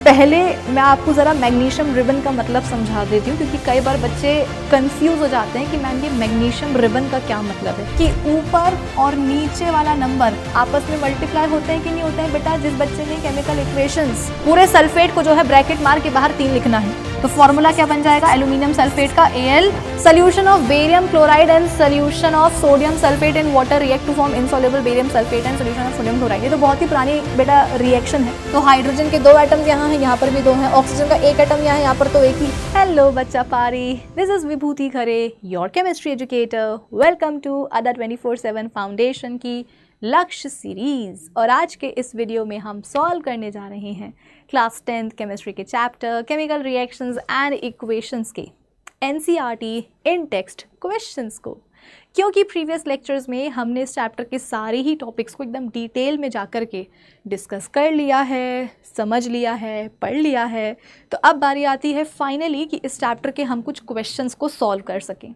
पहले मैं आपको ज़रा मैग्नीशियम रिबन का मतलब समझा देती हूँ, क्योंकि कई बार बच्चे कंफ्यूज हो जाते हैं कि मैम ये मैग्नीशियम रिबन का क्या मतलब है। कि ऊपर और नीचे वाला नंबर आपस में मल्टीप्लाई होते हैं कि नहीं होते हैं। बेटा, जिस बच्चे ने केमिकल इक्वेशंस पूरे सल्फेट को जो है ब्रैकेट मार के बाहर 3 लिखना है, तो फॉर्मूला क्या बन जाएगा? एल्यूमिनियम सल्फेट का Al, solution of barium chloride and solution of sodium sulphate in water react to form insoluble barium sulphate and solution of sodium chloride. ये तो बहुत ही पुरानी बेटा रिएक्शन है। तो हाइड्रोजन के 2 एटम्स यहाँ हैं, यहाँ पर भी 2 हैं। ऑक्सीजन का 1 एटम यहाँ है, यहाँ पर तो 1 ही। हेलो बच्चा पारी, this is Vibhuti Khare, your chemistry educator. Welcome to Adda 24/7 foundation की लक्ष्य सीरीज। और आज के इस वीडियो में हम सॉल्व करने जा रहे हैं क्लास 10th केमिस्ट्री के chapter chemical reactions and equations के एनसीईआरटी इन टेक्स्ट क्वेश्चंस को। क्योंकि प्रीवियस लेक्चर्स में हमने इस चैप्टर के सारे ही टॉपिक्स को एकदम डिटेल में जाकर के डिस्कस कर लिया है, समझ लिया है, पढ़ लिया है, तो अब बारी आती है फाइनली कि इस चैप्टर के हम कुछ क्वेश्चंस को सॉल्व कर सकें।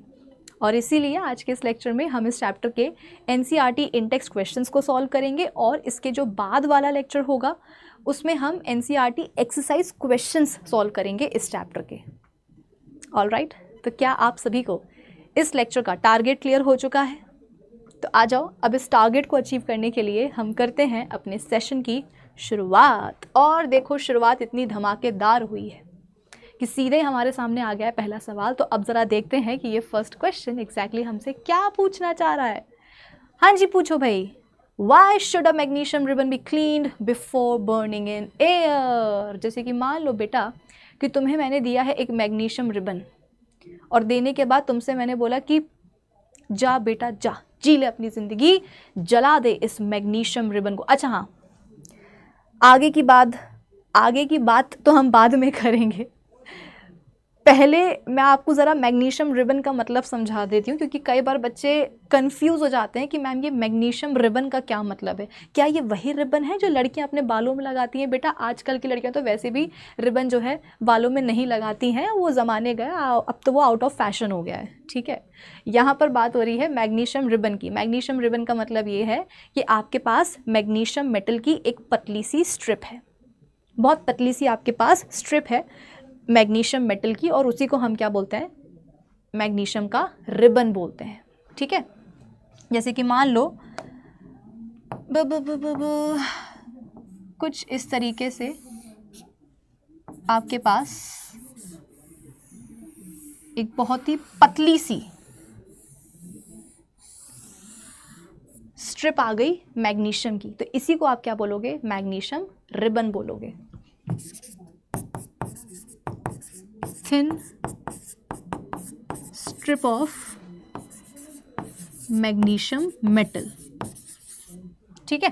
और इसीलिए आज के इस लेक्चर में हम इस चैप्टर के एनसीईआरटी इन टेक्स्ट क्वेश्चंस को सॉल्व करेंगे, और इसके जो बाद वाला लेक्चर होगा उसमें हम एनसीईआरटी एक्सरसाइज क्वेश्चंस सॉल्व करेंगे इस चैप्टर के। ऑलराइट, तो क्या आप सभी को इस लेक्चर का टारगेट क्लियर हो चुका है? तो आ जाओ, अब इस टारगेट को अचीव करने के लिए हम करते हैं अपने सेशन की शुरुआत। और देखो, शुरुआत इतनी धमाकेदार हुई है कि सीधे हमारे सामने आ गया है पहला सवाल। तो अब ज़रा देखते हैं कि ये फर्स्ट क्वेश्चन एग्जैक्टली हमसे क्या पूछना चाह रहा है। हाँ जी, पूछो भाई। Why should a magnesium ribbon be cleaned before burning in air? जैसे कि मान लो बेटा कि तुम्हें मैंने दिया है एक मैग्नीशियम रिबन, और देने के बाद तुमसे मैंने बोला कि जा बेटा जा, जी ले अपनी ज़िंदगी, जला दे इस मैग्नीशियम रिबन को। अच्छा हाँ, आगे की बात तो हम बाद में करेंगे। पहले मैं आपको ज़रा मैग्नीशियम रिबन का मतलब समझा देती हूँ, क्योंकि कई बार बच्चे कंफ्यूज हो जाते हैं कि मैम ये मैग्नीशियम रिबन का क्या मतलब है। क्या ये वही रिबन है जो लड़कियाँ अपने बालों में लगाती हैं? बेटा, आजकल की लड़कियाँ तो वैसे भी रिबन जो है बालों में नहीं लगाती हैं, वो ज़माने गए, अब तो वो आउट ऑफ फैशन हो गया है। ठीक है, यहाँ पर बात हो रही है मैग्नीशियम रिबन की। मैग्नीशियम रिबन का मतलब ये है कि आपके पास मैग्नीशियम मेटल की एक पतली सी स्ट्रिप है, बहुत पतली सी आपके पास स्ट्रिप है मैग्नीशियम मेटल की, और उसी को हम क्या बोलते हैं? मैग्नीशियम का रिबन बोलते हैं। ठीक है, जैसे कि मान लो कुछ इस तरीके से आपके पास एक बहुत ही पतली सी स्ट्रिप आ गई मैग्नीशियम की, तो इसी को आप क्या बोलोगे? मैग्नीशियम रिबन बोलोगे। Thin strip of magnesium metal. ठीक है,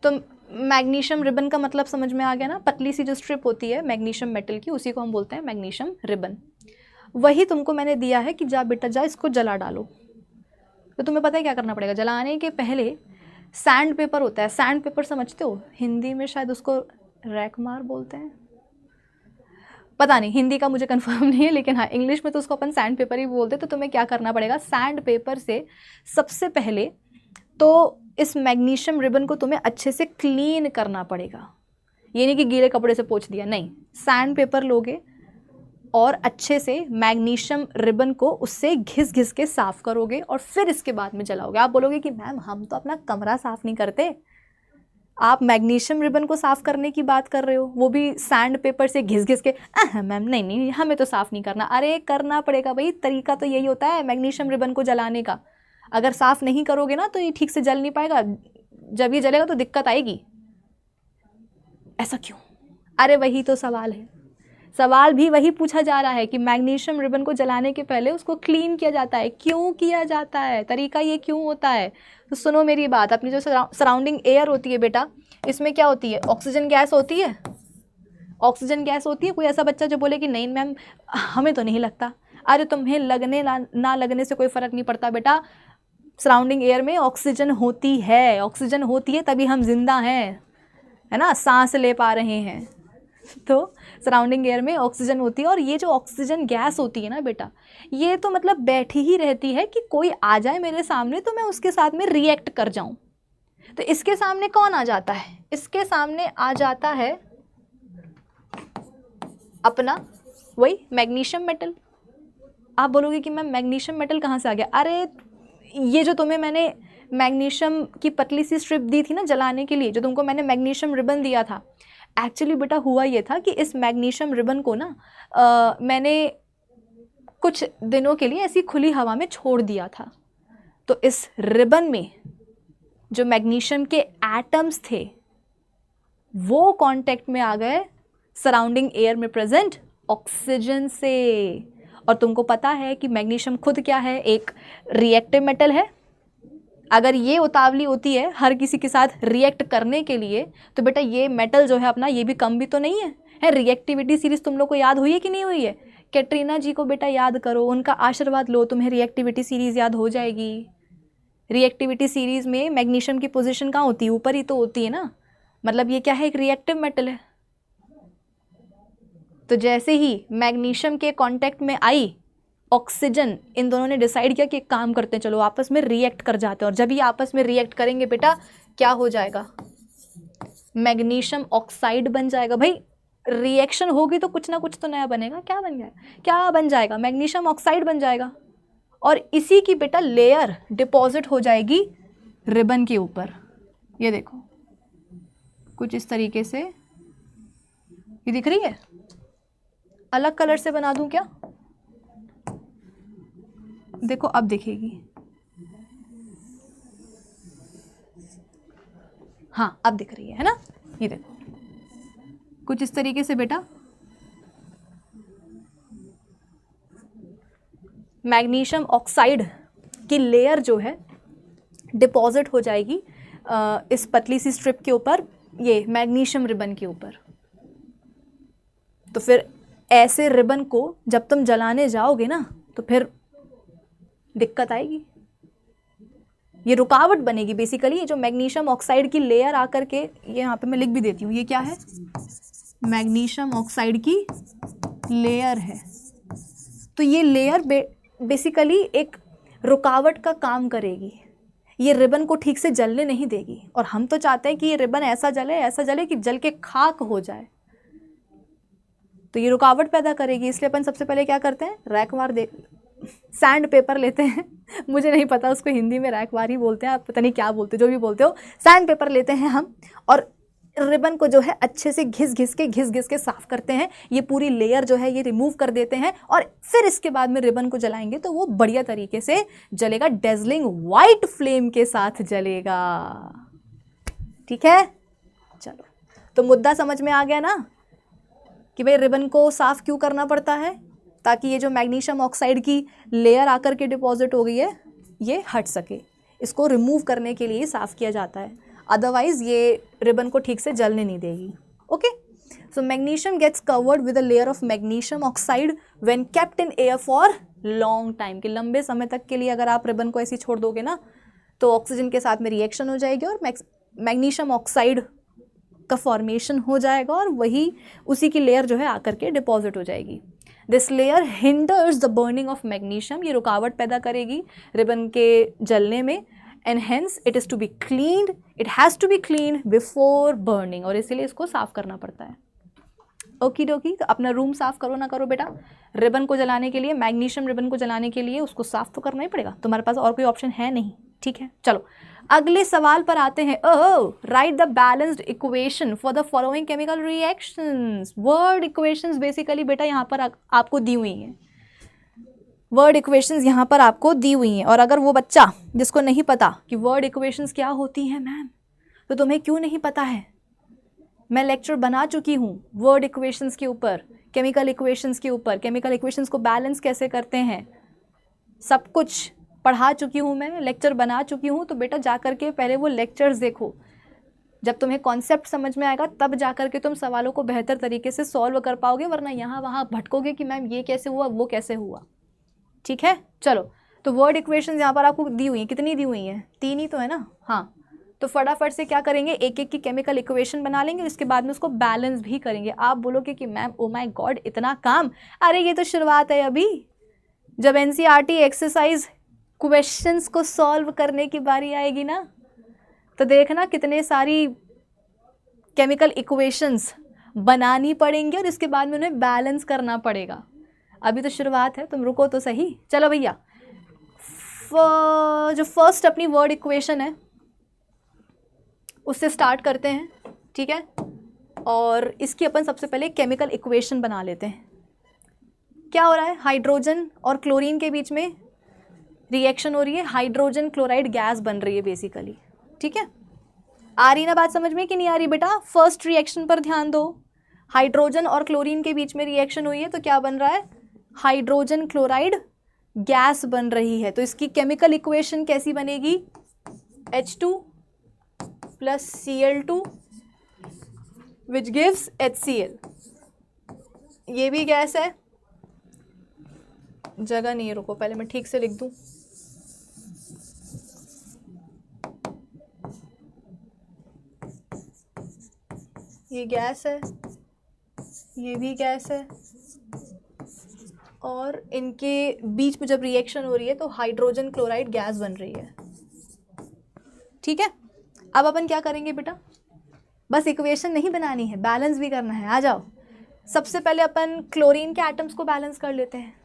तो मैग्नीशियम रिबन का मतलब समझ में आ गया ना? पतली सी जो स्ट्रिप होती है मैग्नीशियम मेटल की, उसी को हम बोलते हैं मैग्नीशियम रिबन। वही तुमको मैंने दिया है कि जा बेटा जा, इसको जला डालो। तो तुम्हें पता है क्या करना पड़ेगा? जलाने के पहले सैंड पेपर होता है, सैंड पेपर समझते हो? हिंदी में शायद उसको रैकमार बोलते हैं, पता नहीं, हिंदी का मुझे कंफर्म नहीं है, लेकिन हाँ इंग्लिश में तो उसको अपन सैंड पेपर ही बोलते। तो तुम्हें क्या करना पड़ेगा? सैंड पेपर से सबसे पहले तो इस मैग्नीशियम रिबन को तुम्हें अच्छे से क्लीन करना पड़ेगा। ये नहीं कि गीले कपड़े से पोंछ दिया, नहीं, सैंड पेपर लोगे और अच्छे से मैग्नीशियम रिबन को उससे घिस घिस के साफ़ करोगे, और फिर इसके बाद में जलाओगे। आप बोलोगे कि मैम हम तो अपना कमरा साफ़ नहीं करते, आप मैग्नीशियम रिबन को साफ़ करने की बात कर रहे हो, वो भी सैंड पेपर से घिस घिस के। मैम नहीं, हमें तो साफ़ नहीं करना। अरे करना पड़ेगा भाई, तरीका तो यही होता है मैग्नीशियम रिबन को जलाने का। अगर साफ़ नहीं करोगे ना तो ये ठीक से जल नहीं पाएगा, जब ये जलेगा तो दिक्कत आएगी। ऐसा क्यों? अरे वही तो सवाल है, सवाल भी वही पूछा जा रहा है कि मैग्नीशियम रिबन को जलाने के पहले उसको क्लीन किया जाता है। क्यों किया जाता है? तरीका ये क्यों होता है? तो सुनो मेरी बात, अपनी जो सराउंडिंग एयर होती है बेटा, इसमें क्या होती है? ऑक्सीजन गैस होती है, ऑक्सीजन गैस होती है। कोई ऐसा बच्चा जो बोले कि नहीं मैम हमें तो नहीं लगता। अरे तुम्हें लगने ना लगने से कोई फ़र्क नहीं पड़ता बेटा, सराउंडिंग एयर में ऑक्सीजन होती है, ऑक्सीजन होती है तभी हम जिंदा हैं, है ना, सांस ले पा रहे हैं। तो सराउंडिंग एयर में ऑक्सीजन होती है, और ये जो ऑक्सीजन गैस होती है ना बेटा, ये तो मतलब बैठी ही रहती है कि कोई आ जाए मेरे सामने तो मैं उसके साथ में रिएक्ट कर जाऊं। तो इसके सामने कौन आ जाता है? इसके सामने आ जाता है अपना वही मैग्नीशियम मेटल। आप बोलोगे कि मैम मैग्नीशियम मेटल कहाँ से आ गया? अरे ये जो तुम्हें मैंने मैग्नीशियम की पतली सी स्ट्रिप दी थी ना जलाने के लिए, जो तुमको मैंने मैग्नीशियम रिबन दिया था, एक्चुअली बेटा हुआ ये था कि इस मैग्नीशियम रिबन को ना मैंने कुछ दिनों के लिए ऐसी खुली हवा में छोड़ दिया था। तो इस रिबन में जो मैग्नीशियम के एटम्स थे वो कांटेक्ट में आ गए सराउंडिंग एयर में प्रेजेंट ऑक्सीजन से। और तुमको पता है कि मैग्नीशियम खुद क्या है? एक रिएक्टिव मेटल है। अगर ये उतावली होती है हर किसी के साथ रिएक्ट करने के लिए, तो बेटा ये मेटल जो है अपना, ये भी कम भी तो नहीं है। रिएक्टिविटी सीरीज तुम लोग को याद हुई है कि नहीं हुई है? कैटरीना जी को बेटा याद करो, उनका आशीर्वाद लो, तुम्हें रिएक्टिविटी सीरीज याद हो जाएगी। रिएक्टिविटी सीरीज में मैग्नीशियम की पोजीशन कहाँ होती है? ऊपर ही तो होती है ना। मतलब ये क्या है? एक रिएक्टिव मेटल है। तो जैसे ही मैग्नीशियम के कांटेक्ट में आई ऑक्सीजन, इन दोनों ने डिसाइड किया कि एक काम करते हैं, चलो आपस में रिएक्ट कर जाते हैं। और जब ये आपस में रिएक्ट करेंगे बेटा, क्या हो जाएगा? मैग्नीशियम ऑक्साइड बन जाएगा। भाई रिएक्शन होगी तो कुछ ना कुछ तो नया बनेगा। क्या बन गया? क्या बन जाएगा? मैग्नीशियम ऑक्साइड बन जाएगा। और इसी की बेटा लेयर डिपॉजिट हो जाएगी रिबन के ऊपर। ये देखो कुछ इस तरीके से, ये दिख रही है? अलग कलर से बना दूं क्या? देखो अब दिखेगी। हाँ अब दिख रही है ना? ये देखो कुछ इस तरीके से बेटा मैग्नीशियम ऑक्साइड की लेयर जो है डिपॉजिट हो जाएगी इस पतली सी स्ट्रिप के ऊपर, ये मैग्नीशियम रिबन के ऊपर। तो फिर ऐसे रिबन को जब तुम जलाने जाओगे ना, तो फिर दिक्कत आएगी, ये रुकावट बनेगी। बेसिकली जो मैग्नीशियम ऑक्साइड की लेयर आकर के, ये यहाँ पे मैं लिख भी देती हूँ, ये क्या है? मैग्नीशियम ऑक्साइड की लेयर है। तो ये लेयर बेसिकली एक रुकावट का काम करेगी, ये रिबन को ठीक से जलने नहीं देगी। और हम तो चाहते हैं कि ये रिबन ऐसा जले कि जल के खाक हो जाए। तो ये रुकावट पैदा करेगी, इसलिए अपन सबसे पहले क्या करते हैं? रैकवार सैंड पेपर लेते हैं मुझे नहीं पता उसको हिंदी में रैकवार ही बोलते हैं, आप पता नहीं क्या बोलते, जो भी बोलते हो। सैंड पेपर लेते हैं हम और रिबन को जो है अच्छे से घिस घिस के साफ करते हैं। ये पूरी लेयर जो है ये रिमूव कर देते हैं और फिर इसके बाद में रिबन को जलाएंगे तो वो बढ़िया तरीके से जलेगा, डेजलिंग वाइट फ्लेम के साथ जलेगा। ठीक है, चलो तो मुद्दा समझ में आ गया ना कि भाई रिबन को साफ क्यों करना पड़ता है? ताकि ये जो मैग्नीशियम ऑक्साइड की लेयर आकर के डिपॉजिट हो गई है ये हट सके, इसको रिमूव करने के लिए साफ किया जाता है। अदरवाइज ये रिबन को ठीक से जलने नहीं देगी। Okay, so magnesium gets covered with a layer of magnesium oxide when kept in air for long time. कि लंबे समय तक के लिए अगर आप रिबन को ऐसे छोड़ दोगे ना तो ऑक्सीजन के साथ में रिएक्शन हो जाएगी और मैग्नीशियम ऑक्साइड का फॉर्मेशन हो जाएगा और वही उसी की लेयर जो है आकर के डिपॉजिट हो जाएगी। This layer hinders the burning of magnesium, ये रुकावट पैदा करेगी रिबन के जलने में। And hence it is to be cleaned, it has to be cleaned before burning, और इसीलिए इसको साफ करना पड़ता है। ओकी डोकी, तो अपना रूम साफ करो ना करो बेटा, रिबन को जलाने के लिए, मैग्नीशियम रिबन को जलाने के लिए उसको साफ तो करना ही पड़ेगा, तुम्हारे पास और कोई ऑप्शन है नहीं। ठीक है, चलो अगले सवाल पर आते हैं। Right the balanced equation for the following chemical reactions. Word equations basically बेटा यहाँ पर आपको दी हुई हैं, वर्ड इक्वेशंस यहाँ पर आपको दी हुई हैं। और अगर वो बच्चा जिसको नहीं पता कि वर्ड इक्वेशंस क्या होती हैं मैम, तो तुम्हें क्यों नहीं पता है? मैं लेक्चर बना चुकी हूँ वर्ड इक्वेशंस के ऊपर, केमिकल इक्वेशंस के ऊपर, केमिकल इक्वेशंस को बैलेंस कैसे करते हैं, सब कुछ पढ़ा चुकी हूँ मैं, लेक्चर बना चुकी हूँ। तो बेटा जा कर के पहले वो लेक्चर्स देखो, जब तुम्हें कॉन्सेप्ट समझ में आएगा तब जा कर के तुम सवालों को बेहतर तरीके से सॉल्व कर पाओगे, वरना यहाँ वहाँ भटकोगे कि मैम ये कैसे हुआ वो कैसे हुआ। ठीक है, चलो तो वर्ड इक्वेशंस यहाँ पर आपको दी हुई हैं, कितनी दी हुई हैं? 3 ही तो है ना। हाँ, तो फटाफट से क्या करेंगे, एक एक की केमिकल इक्वेशन बना लेंगे, इसके बाद में उसको बैलेंस भी करेंगे। आप बोलोगे कि मैम ओ माय गॉड इतना काम, अरे ये तो शुरुआत है अभी। जब एनसीईआरटी एक्सरसाइज क्वेश्चंस को सॉल्व करने की बारी आएगी ना, तो देखना कितने सारी केमिकल इक्वेशंस बनानी पड़ेंगी और इसके बाद में उन्हें बैलेंस करना पड़ेगा। अभी तो शुरुआत है, तुम रुको तो सही। चलो भैया, जो फर्स्ट अपनी वर्ड इक्वेशन है उससे स्टार्ट करते हैं, ठीक है। और इसकी अपन सबसे पहले केमिकल इक्वेशन बना लेते हैं। क्या हो रहा है, हाइड्रोजन और क्लोरीन के बीच में रिएक्शन हो रही है, हाइड्रोजन क्लोराइड गैस बन रही है बेसिकली, ठीक है। आ रही ना बात समझ में कि नहीं आ रही बेटा? फर्स्ट रिएक्शन पर ध्यान दो। हाइड्रोजन और क्लोरीन के बीच में रिएक्शन हुई है तो क्या बन रहा है, हाइड्रोजन क्लोराइड गैस बन रही है। तो इसकी केमिकल इक्वेशन कैसी बनेगी, H2 plus Cl2 which gives HCl। ये भी गैस है, जगह नहीं है, रुको पहले मैं ठीक से लिख दूं। ये गैस है, ये भी गैस है, और इनके बीच में जब रिएक्शन हो रही है तो हाइड्रोजन क्लोराइड गैस बन रही है, ठीक है। अब अपन क्या करेंगे बेटा, बस इक्वेशन नहीं बनानी है, बैलेंस भी करना है। आ जाओ, सबसे पहले अपन क्लोरीन के एटम्स को बैलेंस कर लेते हैं।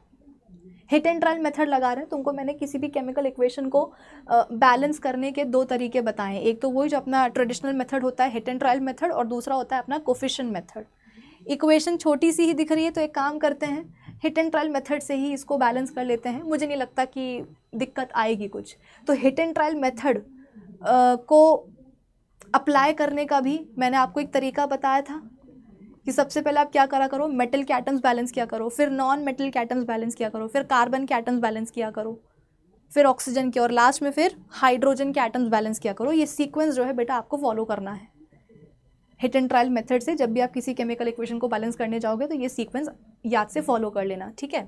हिट एंड ट्रायल मेथड लगा रहे हैं तुमको। मैंने किसी भी केमिकल इक्वेशन को बैलेंस करने के दो तरीके बताए हैं। एक तो वही जो अपना ट्रेडिशनल मेथड होता है हिट एंड ट्रायल मेथड, और दूसरा होता है अपना कोफिशिएंट मेथड। इक्वेशन छोटी सी ही दिख रही है तो एक काम करते हैं, हिट एंड ट्रायल मेथड से ही इसको बैलेंस कर लेते हैं। मुझे नहीं लगता कि दिक्कत आएगी कुछ। तो हिट एंड ट्रायल मेथड को अप्लाई करने का भी मैंने आपको एक तरीका बताया था कि सबसे पहले आप क्या करा करो, मेटल के एटम्स बैलेंस किया करो, फिर नॉन मेटल के एटम्स बैलेंस किया करो, फिर कार्बन के एटम्स बैलेंस किया करो, फिर ऑक्सीजन के, और लास्ट में फिर हाइड्रोजन के एटम्स बैलेंस किया करो। ये सीक्वेंस जो है बेटा आपको फॉलो करना है हिट एंड ट्रायल मेथड से। जब भी आप किसी केमिकल इक्वेशन को बैलेंस करने जाओगे तो ये सीक्वेंस याद से फॉलो कर लेना, ठीक है।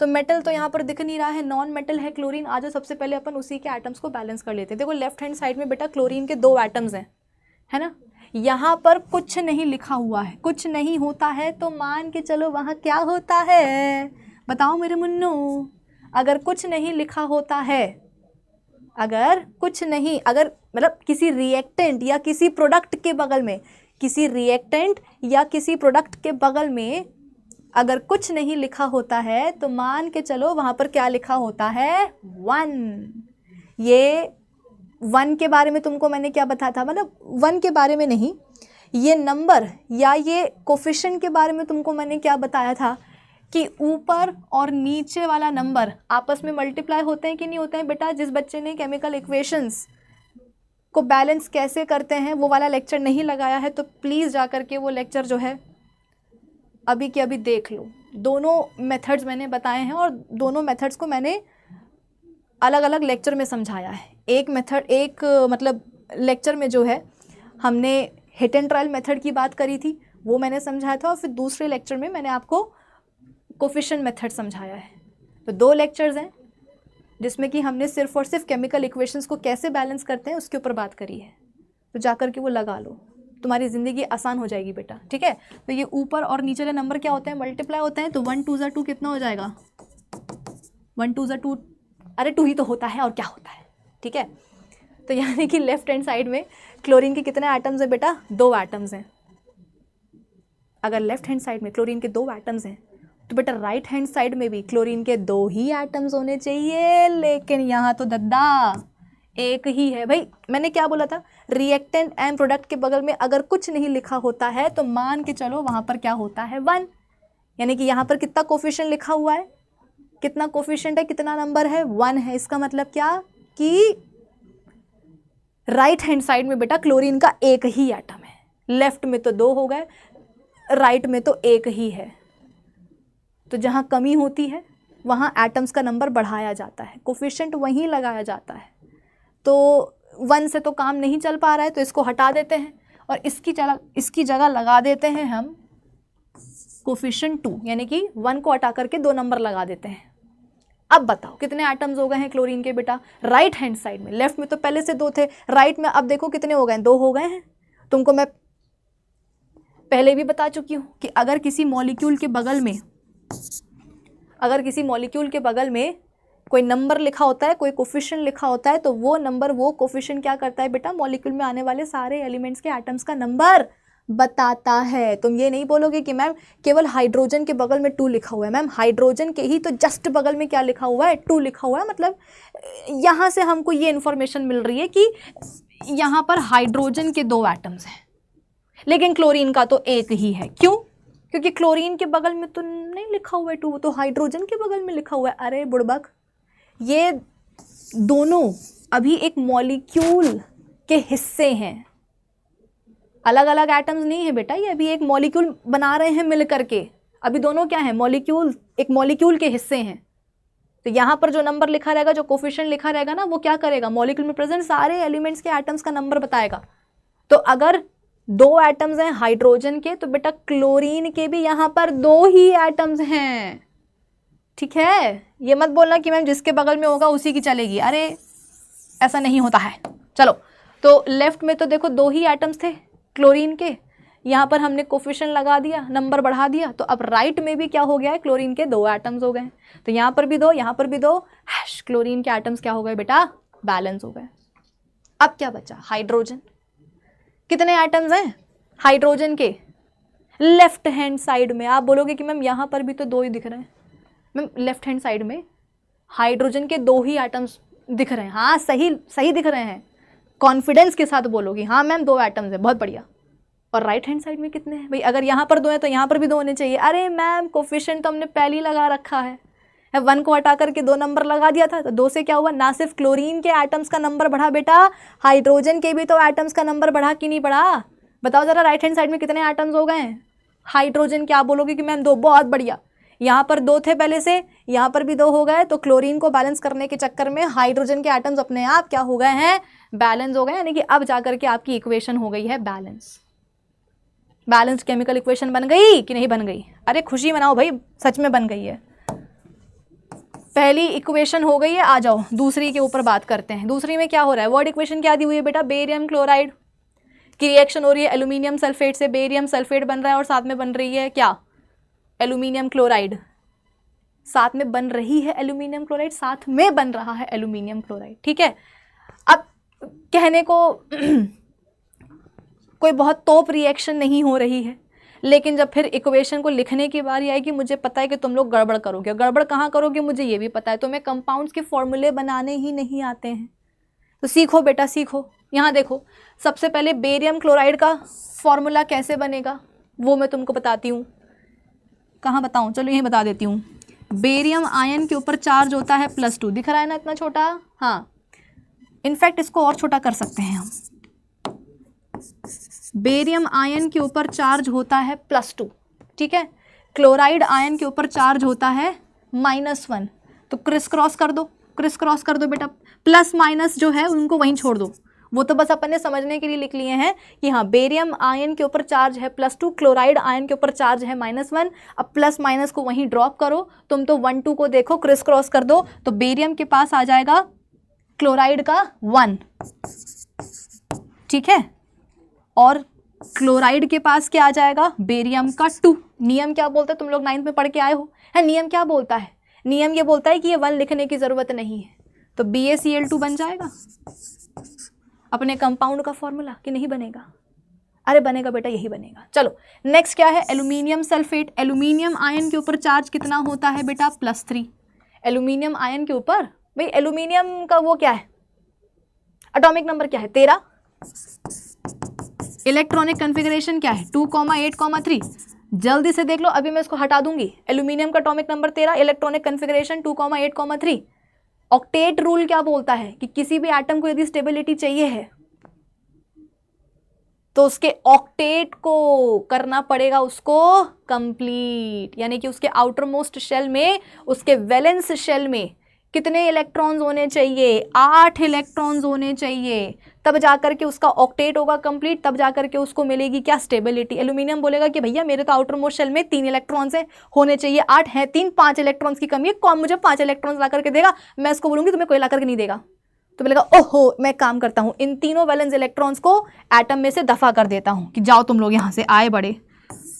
तो मेटल तो यहाँ पर दिख नहीं रहा है, नॉन मेटल है क्लोरीन। आज सबसे पहले अपन उसी के एटम्स को बैलेंस कर लेते हैं। देखो लेफ्ट हैंड साइड में बेटा क्लोरीन के 2 एटम्स हैं, है ना। यहाँ पर कुछ नहीं लिखा हुआ है, कुछ नहीं होता है तो मान के चलो वहाँ क्या होता है, बताओ मेरे मुन्नू। अगर कुछ नहीं लिखा होता है, अगर कुछ नहीं, अगर मतलब किसी रिएक्टेंट या किसी प्रोडक्ट के बगल में, किसी रिएक्टेंट या किसी प्रोडक्ट के बगल में अगर कुछ नहीं लिखा होता है तो मान के चलो वहाँ पर क्या लिखा होता है, 1। ये 1 के बारे में तुमको मैंने क्या बताया था, मतलब 1 के बारे में नहीं, ये नंबर या ये कोफिशिएंट के बारे में तुमको मैंने क्या बताया था कि ऊपर और नीचे वाला नंबर आपस में मल्टीप्लाई होते हैं कि नहीं होते हैं बेटा। जिस बच्चे ने केमिकल इक्वेशंस को बैलेंस कैसे करते हैं वो वाला लेक्चर नहीं लगाया है तो प्लीज़ जा कर के वो लेक्चर जो है अभी के अभी देख लो। दोनों मेथड्स मैंने बताए हैं और दोनों मेथड्स को मैंने अलग अलग लेक्चर में समझाया है। एक मेथड, एक मतलब लेक्चर में जो है हमने हिट एंड ट्रायल मेथड की बात करी थी, वो मैंने समझाया था, और फिर दूसरे लेक्चर में मैंने आपको कोफिशिएंट मेथड समझाया है। तो 2 लेक्चर्स हैं जिसमें कि हमने सिर्फ और सिर्फ केमिकल इक्वेशंस को कैसे बैलेंस करते हैं उसके ऊपर बात करी है। तो जाकर के वो लगा लो, तुम्हारी ज़िंदगी आसान हो जाएगी बेटा, ठीक है। तो ये ऊपर और नीचे वाले नंबर क्या होते हैं, मल्टीप्लाई होते हैं। तो 1 2 ज़ा 2 कितना हो जाएगा, 1 2 ज़ा 2, अरे 2 ही तो होता है और क्या होता है, ठीक है। तो यानी कि लेफ्ट हैंड साइड में क्लोरीन के कितने एटम्स हैं बेटा, 2 एटम्स हैं। अगर लेफ्ट हैंड साइड में क्लोरीन के 2 एटम्स हैं तो बेटा राइट हैंड साइड में भी क्लोरीन के 2 ही एटम्स होने चाहिए, लेकिन यहाँ तो दद्दा एक ही है भाई। मैंने क्या बोला था, रिएक्टेंट एंड प्रोडक्ट के बगल में अगर कुछ नहीं लिखा होता है तो मान के चलो वहाँ पर क्या होता है, 1। यानी कि यहाँ पर कितना कोफिशिएंट लिखा हुआ है, कितना कोफिशिएंट है, कितना नंबर है, 1 है। इसका मतलब क्या कि राइट हैंड साइड में बेटा क्लोरीन का एक ही एटम है। लेफ्ट में तो 2 हो गए, राइट में तो एक ही है। तो जहाँ कमी होती है वहाँ एटम्स का नंबर बढ़ाया जाता है, कोफिशिएंट वहीं लगाया जाता है। तो 1 से तो काम नहीं चल पा रहा है तो इसको हटा देते हैं और इसकी जगह लगा देते हैं हम कोफिशिएंट 2, यानी कि 1 को हटा करके 2 नंबर लगा देते हैं। अब बताओ कितने एटम्स हो गए हैं क्लोरीन के बेटा राइट हैंड साइड में। लेफ्ट में तो पहले से 2 थे, राइट में अब देखो कितने हो गए हैं, 2 हो गए हैं। तुमको मैं पहले भी बता चुकी हूँ कि अगर किसी मॉलिक्यूल के बगल में कोई नंबर लिखा होता है, कोई कोफिशिएंट लिखा होता है, तो वो नंबर, वो कोफिशिएंट क्या करता है बेटा, मॉलिक्यूल में आने वाले सारे एलिमेंट्स के एटम्स का नंबर बताता है। तुम ये नहीं बोलोगे कि मैम केवल हाइड्रोजन के बगल में 2 लिखा हुआ है। मैम हाइड्रोजन के ही तो जस्ट बगल में क्या लिखा हुआ है, 2 लिखा हुआ है। मतलब यहाँ से हमको ये इन्फॉर्मेशन मिल रही है कि यहाँ पर हाइड्रोजन के 2 एटम्स हैं, लेकिन क्लोरीन का तो एक ही है। क्यों? क्योंकि क्लोरीन के बगल में तो नहीं लिखा हुआ है 2, तो हाइड्रोजन के बगल में लिखा हुआ है। अरे बुड़बक, ये दोनों अभी एक मॉलिक्यूल के हिस्से हैं, अलग अलग एटम्स नहीं है बेटा, ये अभी एक मॉलिक्यूल बना रहे हैं मिल करके। अभी दोनों क्या है, मॉलिक्यूल, एक मॉलिक्यूल के हिस्से हैं। तो यहाँ पर जो नंबर लिखा रहेगा, जो कोफिशिएंट लिखा रहेगा ना, वो क्या करेगा, मॉलिक्यूल में प्रेजेंट सारे एलिमेंट्स के एटम्स का नंबर बताएगा। तो अगर 2 एटम्स हैं हाइड्रोजन के, तो बेटा क्लोरीन के भी यहाँ पर 2 ही एटम्स हैं। ठीक है, ये मत बोलना कि मैम जिसके बगल में होगा उसी की चलेगी, अरे ऐसा नहीं होता है। चलो, तो लेफ्ट में तो देखो 2 ही एटम्स थे क्लोरीन के, यहाँ पर हमने कोफिशिएंट लगा दिया, नंबर बढ़ा दिया, तो अब राइट में भी क्या हो गया है, क्लोरीन के 2 एटम्स हो गए। तो यहाँ पर भी 2, यहाँ पर भी 2, क्लोरीन के एटम्स क्या हो गए बेटा, बैलेंस हो गए। अब क्या बचा, हाइड्रोजन। कितने एटम्स हैं हाइड्रोजन के, लेफ्ट हैंड साइड में। आप बोलोगे कि मैम यहाँ पर भी तो 2 ही दिख रहे हैं। मैम लेफ्ट हैंड साइड में हाइड्रोजन के 2 ही एटम्स दिख रहे हैं। हाँ, सही दिख रहे हैं, कॉन्फिडेंस के साथ बोलोगी हाँ मैम 2 एटम्स है, बहुत बढ़िया। और राइट हैंड साइड में कितने हैं भाई, अगर यहाँ पर 2 हैं तो यहाँ पर भी 2 होने चाहिए। अरे मैम कोफिशिएंट तो हमने पहले ही लगा रखा है, 1 को हटा करके 2 नंबर लगा दिया था, तो 2 से क्या हुआ, ना सिर्फ क्लोरीन के एटम्स का नंबर बढ़ा बेटा, हाइड्रोजन के भी तो एटम्स का नंबर बढ़ा कि नहीं बढ़ा। बताओ जरा, राइट हैंड साइड में कितने एटम्स हो गए हैं हाइड्रोजन के। आप बोलोगे कि मैम 2, बहुत बढ़िया। यहाँ पर 2 थे पहले से, यहाँ पर भी 2 हो गए, तो क्लोरीन को बैलेंस करने के चक्कर में हाइड्रोजन के एटम्स अपने आप क्या हो गए हैं, बैलेंस हो गए। यानी कि अब जाकर के आपकी इक्वेशन हो गई है बैलेंस। बैलेंस केमिकल इक्वेशन बन गई कि नहीं बन गई? अरे खुशी मनाओ भाई, सच में बन गई है। पहली इक्वेशन हो गई है, आ जाओ दूसरी के ऊपर बात करते हैं। दूसरी में क्या हो रहा है, वर्ड इक्वेशन क्या दी हुई है बेटा, बेरियम क्लोराइड की रिएक्शन हो रही है एल्यूमिनियम सल्फेट से, बेरियम सल्फेट बन रहा है और साथ में बन रही है क्या, एल्यूमिनियम क्लोराइड। साथ में बन रही है एल्यूमिनियम क्लोराइड, साथ में बन रहा है एल्यूमिनियम क्लोराइड। ठीक है, अब कहने को कोई बहुत तोप रिएक्शन नहीं हो रही है, लेकिन जब फिर इक्वेशन को लिखने की बारी आएगी, मुझे पता है कि तुम लोग गड़बड़ करोगे। गड़बड़ कहाँ करोगे मुझे ये भी पता है, तुम्हें कंपाउंड्स के फॉर्मूले बनाने ही नहीं आते हैं। तो सीखो बेटा सीखो। यहाँ देखो, सबसे पहले बेरियम क्लोराइड का फॉर्मूला कैसे बनेगा वो मैं तुमको बताती हूँ। कहाँ बताऊँ, चलो यहीं बता देती हूँ। बेरियम आयन के ऊपर चार्ज होता है +2, दिख रहा है ना इतना छोटा। हाँ, इनफैक्ट इसको और छोटा कर सकते हैं हम। बेरियम आयन के ऊपर चार्ज होता है +2, ठीक है। क्लोराइड आयन के ऊपर चार्ज होता है -1। तो क्रिस क्रॉस कर दो, क्रिस क्रॉस कर दो बेटा। प्लस माइनस जो है उनको वहीं छोड़ दो, वो तो बस अपन ने समझने के लिए लिख लिए हैं कि हाँ बेरियम आयन के ऊपर चार्ज है +2, क्लोराइड आयन के ऊपर चार्ज है -1। अब प्लस माइनस को वहीं ड्रॉप करो, तुम तो 1 2 को देखो, क्रिस क्रॉस कर दो, तो बेरियम के पास आ जाएगा क्लोराइड का 1, ठीक है, और क्लोराइड के पास क्या आ जाएगा, बेरियम का 2। नियम क्या बोलता है, तुम लोग 9th में पढ़ के आए हो, है नियम क्या बोलता है, नियम ये बोलता है कि ये 1 लिखने की ज़रूरत नहीं है, तो BaCl2 बन जाएगा अपने कंपाउंड का फॉर्मूला, कि नहीं बनेगा? अरे बनेगा बेटा, यही बनेगा। चलो नेक्स्ट क्या है, एल्यूमिनियम सल्फेट। एल्यूमिनियम आयन के ऊपर चार्ज कितना होता है बेटा, +3। एल्यूमिनियम आयन के ऊपर, भाई एल्यूमिनियम का वो क्या है, एटॉमिक नंबर क्या है, 13। इलेक्ट्रॉनिक कन्फिगरेशन क्या है, 2,8,3। जल्दी से देख लो, अभी मैं इसको हटा दूंगी। एल्यूमिनियम का atomic number 13, electronic configuration 2,8,3। Octet rule क्या बोलता है कि किसी भी एटम को यदि स्टेबिलिटी चाहिए है तो उसके ऑक्टेट को करना पड़ेगा उसको कंप्लीट, यानी कि उसके आउटर मोस्ट शेल में, उसके वैलेंस शेल में कितने इलेक्ट्रॉन्स होने चाहिए, 8 इलेक्ट्रॉन्स होने चाहिए, तब जाकर के उसका ऑक्टेट होगा कंप्लीट, तब जाकर के उसको मिलेगी क्या, स्टेबिलिटी। एल्यूमिनियम बोलेगा कि भैया मेरे तो आउटर मोस्ट शेल में 3 इलेक्ट्रॉन्स है, होने चाहिए 8 हैं, 3, 5 इलेक्ट्रॉन्स की कमी है, कौन मुझे 5 इलेक्ट्रॉन्स ला करके देगा? मैं इसको बोलूंगी तुम्हें कोई ला करके नहीं देगा, तो बोलेगा ओहो मैं काम करता हूँ, इन तीनों वैलेंस इलेक्ट्रॉन्स को एटम में से दफा कर देता हूँ कि जाओ तुम लोग यहाँ से, आए बड़े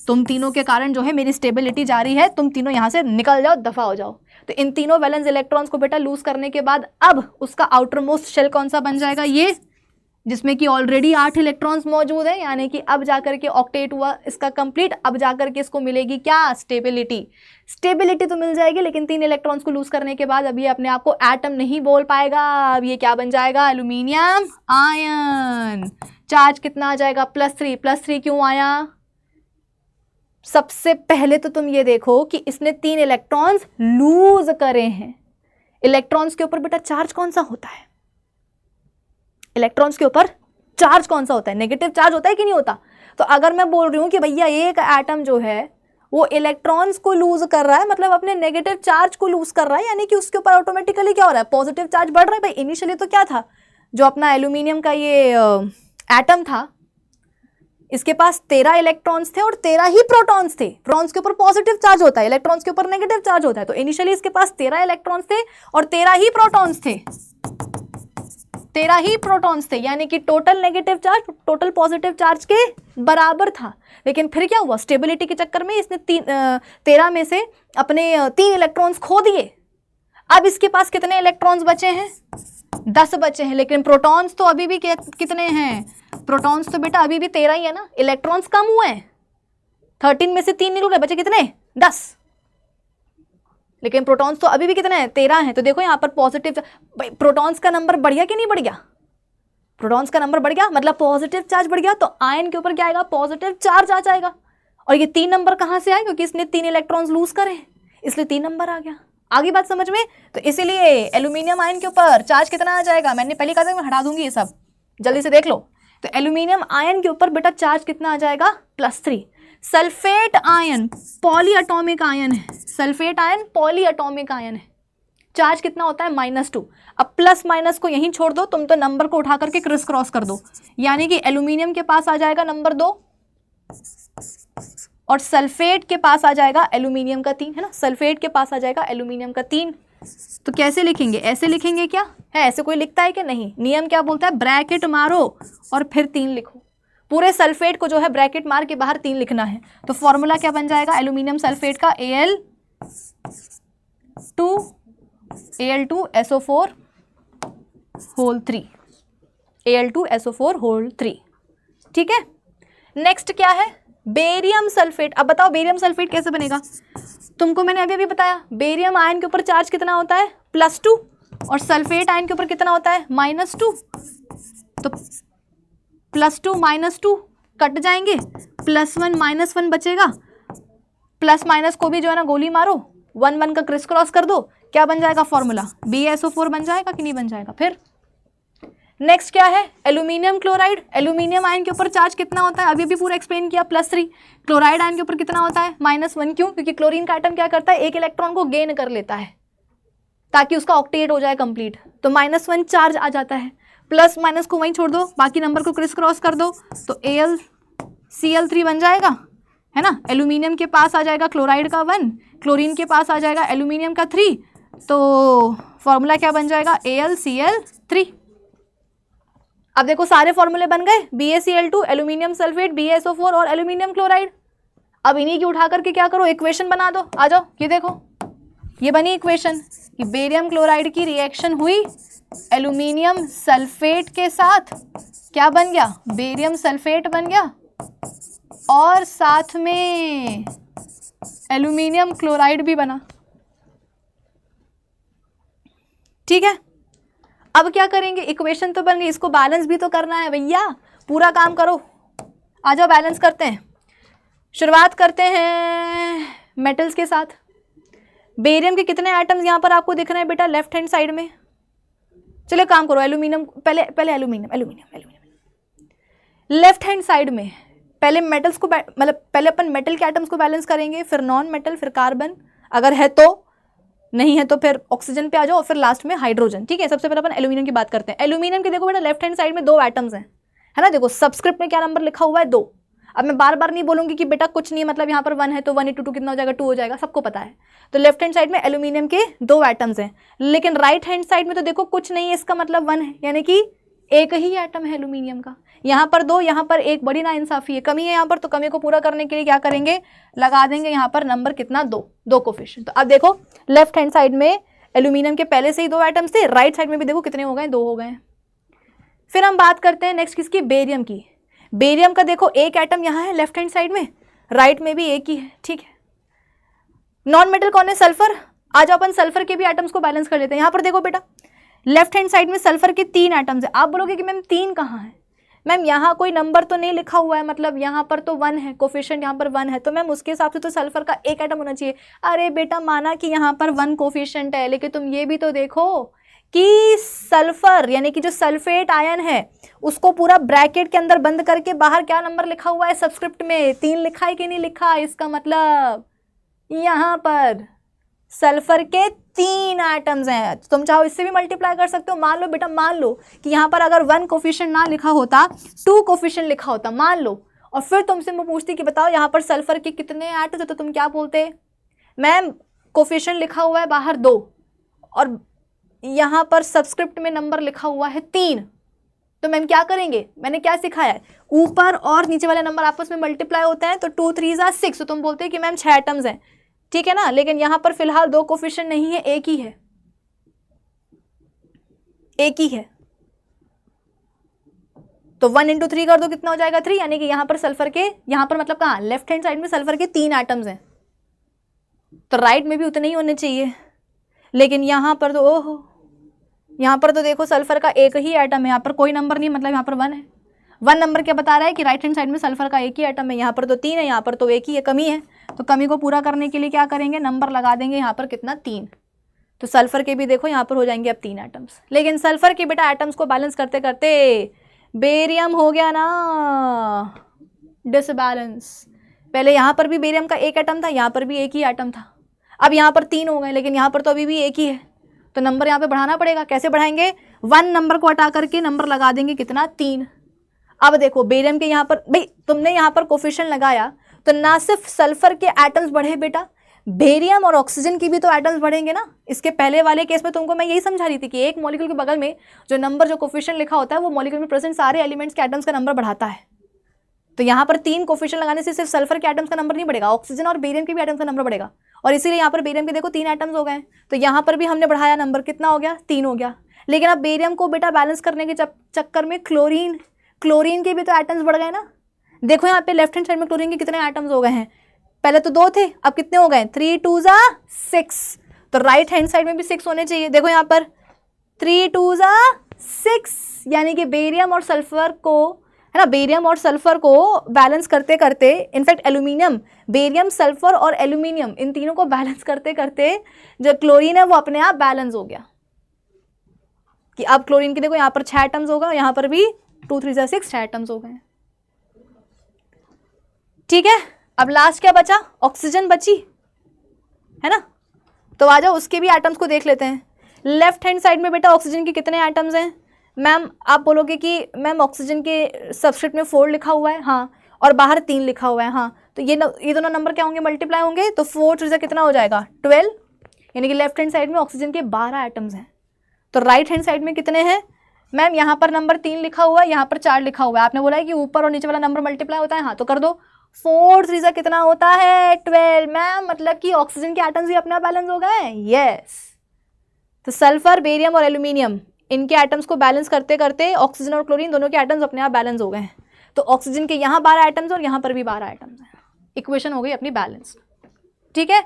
तुम तीनों के कारण जो है मेरी स्टेबिलिटी जारी है, तुम तीनों यहाँ से निकल जाओ, दफा हो जाओ। तो इन तीनों वैलेंस इलेक्ट्रॉन्स को बेटा लूज करने के बाद अब उसका आउटर मोस्ट शेल कौन सा बन जाएगा, ये जिसमें कि ऑलरेडी 8 इलेक्ट्रॉन्स मौजूद है, यानी कि अब जाकर के ऑक्टेट हुआ इसका कंप्लीट। अब जाकर के इसको मिलेगी क्या, स्टेबिलिटी। स्टेबिलिटी तो मिल जाएगी, लेकिन 3 इलेक्ट्रॉन्स को लूज करने के बाद अब ये अपने आप को एटम नहीं बोल पाएगा। अब ये क्या बन जाएगा, एल्यूमिनियम आयन। चार्ज कितना आ जाएगा, +3। +3 क्यों आया, सबसे पहले तो तुम ये देखो कि इसने 3 इलेक्ट्रॉन्स लूज करे हैं। इलेक्ट्रॉन्स के ऊपर बेटा चार्ज कौन सा होता है, इलेक्ट्रॉन्स के ऊपर चार्ज कौन सा होता है, नेगेटिव चार्ज होता है कि नहीं होता। तो अगर मैं बोल रही हूं कि भैया एक एटम जो है वो इलेक्ट्रॉन्स को लूज कर रहा है, मतलब अपने नेगेटिव चार्ज को लूज कर रहा है, यानी कि उसके ऊपर ऑटोमेटिकली क्या हो रहा है, पॉजिटिव चार्ज बढ़ रहा है। भाई इनिशियली तो क्या था, जो अपना एल्यूमिनियम का ये एटम था, इसके पास 13 इलेक्ट्रॉन्स थे और 13 ही प्रोटॉन्स थे। प्रोटॉन्स के ऊपर पॉजिटिव चार्ज होता है, इलेक्ट्रॉन्स के ऊपर नेगेटिव चार्ज होता है। तो इनिशियली इसके पास 13 इलेक्ट्रॉन्स थे और 13 ही प्रोटॉन्स थे, 13 ही प्रोटॉन्स थे, यानी कि total negative charge total positive charge के बराबर था। लेकिन फिर क्या हुआ, स्टेबिलिटी के चक्कर में इसने 13 में से अपने 3 इलेक्ट्रॉन्स खो दिए। अब इसके पास कितने इलेक्ट्रॉन्स बचे हैं, 10 बचे हैं। लेकिन प्रोटॉन्स तो अभी भी कितने हैं, प्रोटॉन्स तो बेटा अभी भी 13 ही है ना, इलेक्ट्रॉन्स कम हुए हैं। 13 में से 3 निकल गए, बचे कितने, 10। लेकिन प्रोटॉन्स तो अभी भी कितने हैं, 13 हैं। तो देखो यहाँ पर पॉजिटिव, प्रोटॉन्स का नंबर बढ़ गया कि नहीं बढ़ गया, प्रोटॉन्स का नंबर बढ़ गया, मतलब पॉजिटिव चार्ज बढ़ गया। तो आयन के ऊपर क्या आएगा, पॉजिटिव चार्ज आ जाएगा। और ये 3 नंबर कहाँ से आए, क्योंकि इसने 3 इलेक्ट्रॉन्स लूज करे, इसलिए 3 नंबर आ गया। आगे बात समझ में। तो इसीलिए एल्यूमिनियम आयन के ऊपर चार्ज कितना आ जाएगा, मैंने पहले कहा था मैं हटा दूंगी ये सब, जल्दी से देख लो। तो एल्यूमिनियम आयन के ऊपर बेटा चार्ज कितना आ जाएगा, +3। Sulphate ion poly atomic ion है, sulphate ion poly atomic ion है, चार्ज कितना होता है, -2। अब प्लस माइनस को यहीं छोड़ दो, तुम तो नंबर को उठा करके क्रिस क्रॉस कर दो, यानी कि एल्यूमिनियम के पास आ जाएगा नंबर 2 और सल्फेट के पास आ जाएगा एल्यूमिनियम का 3, है ना, सल्फेट के पास आ जाएगा एल्यूमिनियम का 3। तो कैसे लिखेंगे, ऐसे लिखेंगे क्या है, ऐसे कोई लिखता है क्या, नहीं। नियम क्या बोलता है, ब्रैकेट मारो और फिर 3 लिखो। पूरे सल्फेट को जो है ब्रैकेट मार के बाहर 3 लिखना है। तो फॉर्मूला क्या बन जाएगा एल्यूमिनियम सल्फेट का, Al2SO4 होल 3, Al2SO4 होल 3। ठीक है, नेक्स्ट क्या है, बेरियम सल्फेट। अब बताओ बेरियम सल्फेट कैसे बनेगा, तुमको मैंने अभी बताया, बेरियम आयन के ऊपर चार्ज कितना होता है, +2 और सल्फेट आयन के ऊपर कितना होता है, -2। तो +2 -2 कट जाएंगे, +1 -1 बचेगा, प्लस माइनस को भी जो है ना गोली मारो, 1 1 का क्रिस क्रॉस कर दो, क्या बन जाएगा फॉर्मूला, BaSO4 बन जाएगा कि नहीं बन जाएगा। फिर नेक्स्ट क्या है, एल्यूमिनियम क्लोराइड। एल्यूमिनियम आयन के ऊपर चार्ज कितना होता है, अभी भी पूरा एक्सप्लेन किया, +3। क्लोराइड आयन के ऊपर कितना होता है, -1। क्यों, क्योंकि क्लोरीन का एटम क्या करता है, एक इलेक्ट्रॉन को गेन कर लेता है ताकि उसका ऑक्टेट हो जाए कंप्लीट, तो -1 चार्ज आ जाता है। प्लस माइनस को वहीं छोड़ दो, बाकी नंबर को क्रिस क्रॉस कर दो, तो AlCl3 बन जाएगा, है ना। एल्यूमिनियम के पास आ जाएगा क्लोराइड का 1, क्लोरीन के पास आ जाएगा एल्यूमिनियम का 3, तो फॉर्मूला क्या बन जाएगा, AlCl3। अब देखो सारे फॉर्मूले बन गए, BaCl2, एल्यूमिनियम सल्फेट, BaSO4 और एल्यूमिनियम क्लोराइड। अब इन्हीं की उठा करके क्या करो, इक्वेशन बना दो। आ जाओ, ये देखो, ये बनी इक्वेशन कि बेरियम क्लोराइड की रिएक्शन हुई एल्यूमिनियम सल्फेट के साथ, क्या बन गया, बेरियम सल्फेट बन गया, और साथ में एल्यूमिनियम क्लोराइड भी बना। ठीक है, अब क्या करेंगे, इक्वेशन तो बन गई, इसको बैलेंस भी तो करना है भैया, पूरा काम करो। आ जाओ बैलेंस करते हैं। शुरुआत करते हैं मेटल्स के साथ। बेरियम के कितने एटम्स यहाँ पर आपको दिख रहे हैं बेटा, लेफ्ट हैंड साइड में। चलिए काम करो, एल्यूमिनियम पहले एल्यूमिनियम लेफ्ट हैंड साइड में पहले मेटल्स को, मतलब पहले अपन मेटल के एटम्स को बैलेंस करेंगे, फिर नॉन मेटल, फिर कार्बन, अगर है तो, नहीं है तो फिर ऑक्सीजन पे आ जाओ, और फिर लास्ट में हाइड्रोजन। ठीक है, सबसे पहले अपन एल्यूमिनियम की बात करते हैं। एल्यूमिनियम के देखो बेटा लेफ्ट हैंड साइड में 2 एटम्स हैं, है ना। देखो सबस्क्रिप्ट में क्या नंबर लिखा हुआ है, 2। अब मैं बार बार नहीं बोलूंगी कि बेटा कुछ नहीं, मतलब यहाँ पर 1 है तो 1 × 2 कितना हो जाएगा, 2 हो जाएगा, सबको पता है। तो लेफ्ट हैंड साइड में एल्यूमिनियम के 2 एटम्स हैं, लेकिन राइट हैंड साइड में तो देखो कुछ नहीं है, इसका मतलब 1 है, यानी कि एक ही एटम है एल्यूमिनियम का, यहाँ पर 2, यहाँ पर 1, बड़ी नाइंसाफी है, कमी है यहाँ पर, तो कमी को पूरा करने के लिए क्या करेंगे, लगा देंगे यहाँ पर नंबर कितना, 2 कोफिशिएंट। तो अब देखो लेफ्ट हैंड साइड में एल्यूमिनियम के पहले से ही 2 एटम्स थे, राइट साइड में भी देखो कितने हो गए, 2 हो गए। फिर हम बात करते हैं नेक्स्ट किसकी, बेरियम की। बेरियम का देखो 1 एटम यहाँ है लेफ्ट हैंड साइड में, राइट में भी 1 ही है, ठीक है। नॉन मेटल कौन है, सल्फर। आज अपन सल्फर के भी एटम्स को बैलेंस कर लेते हैं। यहाँ पर देखो बेटा लेफ्ट हैंड साइड में सल्फर के 3 एटम्स है। आप बोलोगे कि मैम 3 कहाँ है, मैम यहाँ कोई नंबर तो नहीं लिखा हुआ है, मतलब यहाँ पर तो 1 है, कोफिशिएंट यहाँ पर 1 है, तो मैम उसके हिसाब से तो सल्फर का 1 एटम होना चाहिए। अरे बेटा माना कि यहाँ पर 1 कोफिशिएंट है, लेकिन तुम ये भी तो देखो कि सल्फर यानी कि जो सल्फेट आयन है उसको पूरा ब्रैकेट के अंदर बंद करके बाहर क्या नंबर लिखा हुआ है, सबस्क्रिप्ट में 3 लिखा है कि नहीं लिखा। इसका मतलब यहाँ पर सल्फर के 3 एटम्स हैं। तुम चाहो इससे भी मल्टीप्लाई कर सकते हो। मान लो बेटा, मान लो कि यहाँ पर अगर 1 कोफिशिएंट ना लिखा होता, 2 कोफिशिएंट लिखा होता, मान लो, और फिर तुमसे मैं पूछती कि बताओ यहाँ पर सल्फर के कितने एटम्स है, तो तुम क्या बोलते, मैम कोफिशिएंट लिखा हुआ है बाहर 2 और यहाँ पर सबस्क्रिप्ट में नंबर लिखा हुआ है 3, तो मैम क्या करेंगे, मैंने क्या सिखाया है, ऊपर और नीचे वाले नंबर आपस में मल्टीप्लाई होते हैं, तो 2 3 6, तो तुम बोलते हैं कि मैम 6 एटम्स हैं, ठीक है ना। लेकिन यहाँ पर फिलहाल 2 कोफिशिएंट नहीं है, 1 ही है, 1 ही है, तो 1 × 3 कर दो, कितना हो जाएगा 3, यानी कि यहाँ पर सल्फर के, यहाँ पर मतलब कहाँ, लेफ्ट हैंड साइड में सल्फर के 3 एटम्स हैं, तो राइट में भी उतने ही होने चाहिए। लेकिन यहाँ पर तो ओहो, यहाँ पर तो देखो सल्फर का 1 ही एटम है, यहाँ पर कोई नंबर नहीं, मतलब यहाँ पर 1 है। 1 नंबर क्या बता रहा है कि राइट हैंड साइड में सल्फर का 1 ही एटम है, यहाँ पर तो 3 है, यहाँ पर तो 1 ही है, कमी है। तो कमी को पूरा करने के लिए क्या करेंगे, नंबर लगा देंगे यहाँ पर कितना, 3। तो सल्फर के भी देखो यहाँ पर हो जाएंगे अब 3 एटम्स। लेकिन सल्फर के बेटा एटम्स को बैलेंस करते करते बेरियम हो गया ना डिसबैलेंस। पहले यहाँ पर भी बेरियम का 1 एटम था, यहाँ पर भी 1 ही एटम था, अब यहाँ पर 3 हो गए, लेकिन यहाँ पर तो अभी भी 1 ही है, तो नंबर यहाँ पे बढ़ाना पड़ेगा। कैसे बढ़ाएंगे, 1 नंबर को हटा करके नंबर लगा देंगे कितना, 3। अब देखो बेरियम के यहाँ पर, भाई तुमने यहाँ पर कोफिशिएंट लगाया तो ना सिर्फ सल्फर के एटम्स बढ़े बेटा, बेरियम और ऑक्सीजन की भी तो एटम्स बढ़ेंगे ना। इसके पहले वाले केस में तुमको मैं यही समझा रही थी कि एक मॉलिक्यूल के बगल में जो नंबर, जो कोफिशिएंट लिखा होता है, वो मॉलिक्यूल में प्रेजेंट सारे एलिमेंट्स के एटम्स का नंबर बढ़ाता है। तो यहाँ पर 3 कोफिशिएंट लगाने से सिर्फ सल्फर के एटम्स का नंबर नहीं बढ़ेगा, ऑक्सीजन और बेरियम के भी एटम्स का नंबर बढ़ेगा, और इसीलिए यहाँ पर बेरियम के देखो 3 एटम्स हो गए। तो यहाँ पर भी हमने बढ़ाया नंबर, कितना हो गया, 3 हो गया। लेकिन अब बेरियम को बेटा बैलेंस करने के चक्कर में क्लोरीन के भी तो एटम्स बढ़ गए ना। देखो यहाँ पे लेफ्ट हैंड साइड में क्लोरीन के कितने एटम्स हो गए हैं, पहले तो 2 थे, अब कितने हो गए, 3 2 6, तो राइट हैंड साइड में भी 6 होने चाहिए। देखो यहाँ पर 3 2 6, यानी कि बेरियम और सल्फर को, है ना, बेरियम और सल्फर को बैलेंस करते करते, इनफैक्ट एल्यूमिनियम, बेरियम, सल्फर और एल्यूमिनियम, इन तीनों को बैलेंस करते करते जो क्लोरीन है वो अपने आप बैलेंस हो गया, कि अब क्लोरीन के देखो यहाँ पर 6 एटम्स होगा, यहाँ पर भी 2 3 6 6 एटम्स हो गए, ठीक है। अब लास्ट क्या बचा, ऑक्सीजन बची, है ना। तो आ जाओ उसके भी एटम्स को देख लेते हैं। लेफ्ट हैंड साइड में बेटा ऑक्सीजन के कितने एटम्स हैं, मैम आप बोलोगे कि मैम ऑक्सीजन के सबस्क्रिप्ट में 4 लिखा हुआ है, हाँ, और बाहर 3 लिखा हुआ है, हाँ, तो ये दोनों नंबर क्या होंगे, मल्टीप्लाई होंगे, तो 4 3 कितना हो जाएगा, 12, यानी कि लेफ्ट हैंड साइड में ऑक्सीजन के 12 एटम्स हैं। तो राइट हैंड साइड में कितने हैं, मैम यहाँ पर नंबर 3 लिखा हुआ है, यहाँ पर 4 लिखा हुआ है, आपने बोला है कि ऊपर और नीचे वाला नंबर मल्टीप्लाई होता है, हाँ, तो कर दो, 4 3 कितना होता है, 12, मैम मतलब कि ऑक्सीजन के एटम्स भी अपने आप बैलेंस हो गए, यस। तो सल्फर, बेरियम और एल्यूमिनियम, इनके एटम्स को बैलेंस करते करते ऑक्सीजन और क्लोरीन दोनों के एटम्स अपने आप बैलेंस हो गए हैं। तो ऑक्सीजन के यहाँ 12 एटम्स और यहाँ पर भी 12 एटम्स हैं, इक्वेशन हो गई अपनी बैलेंस, ठीक है।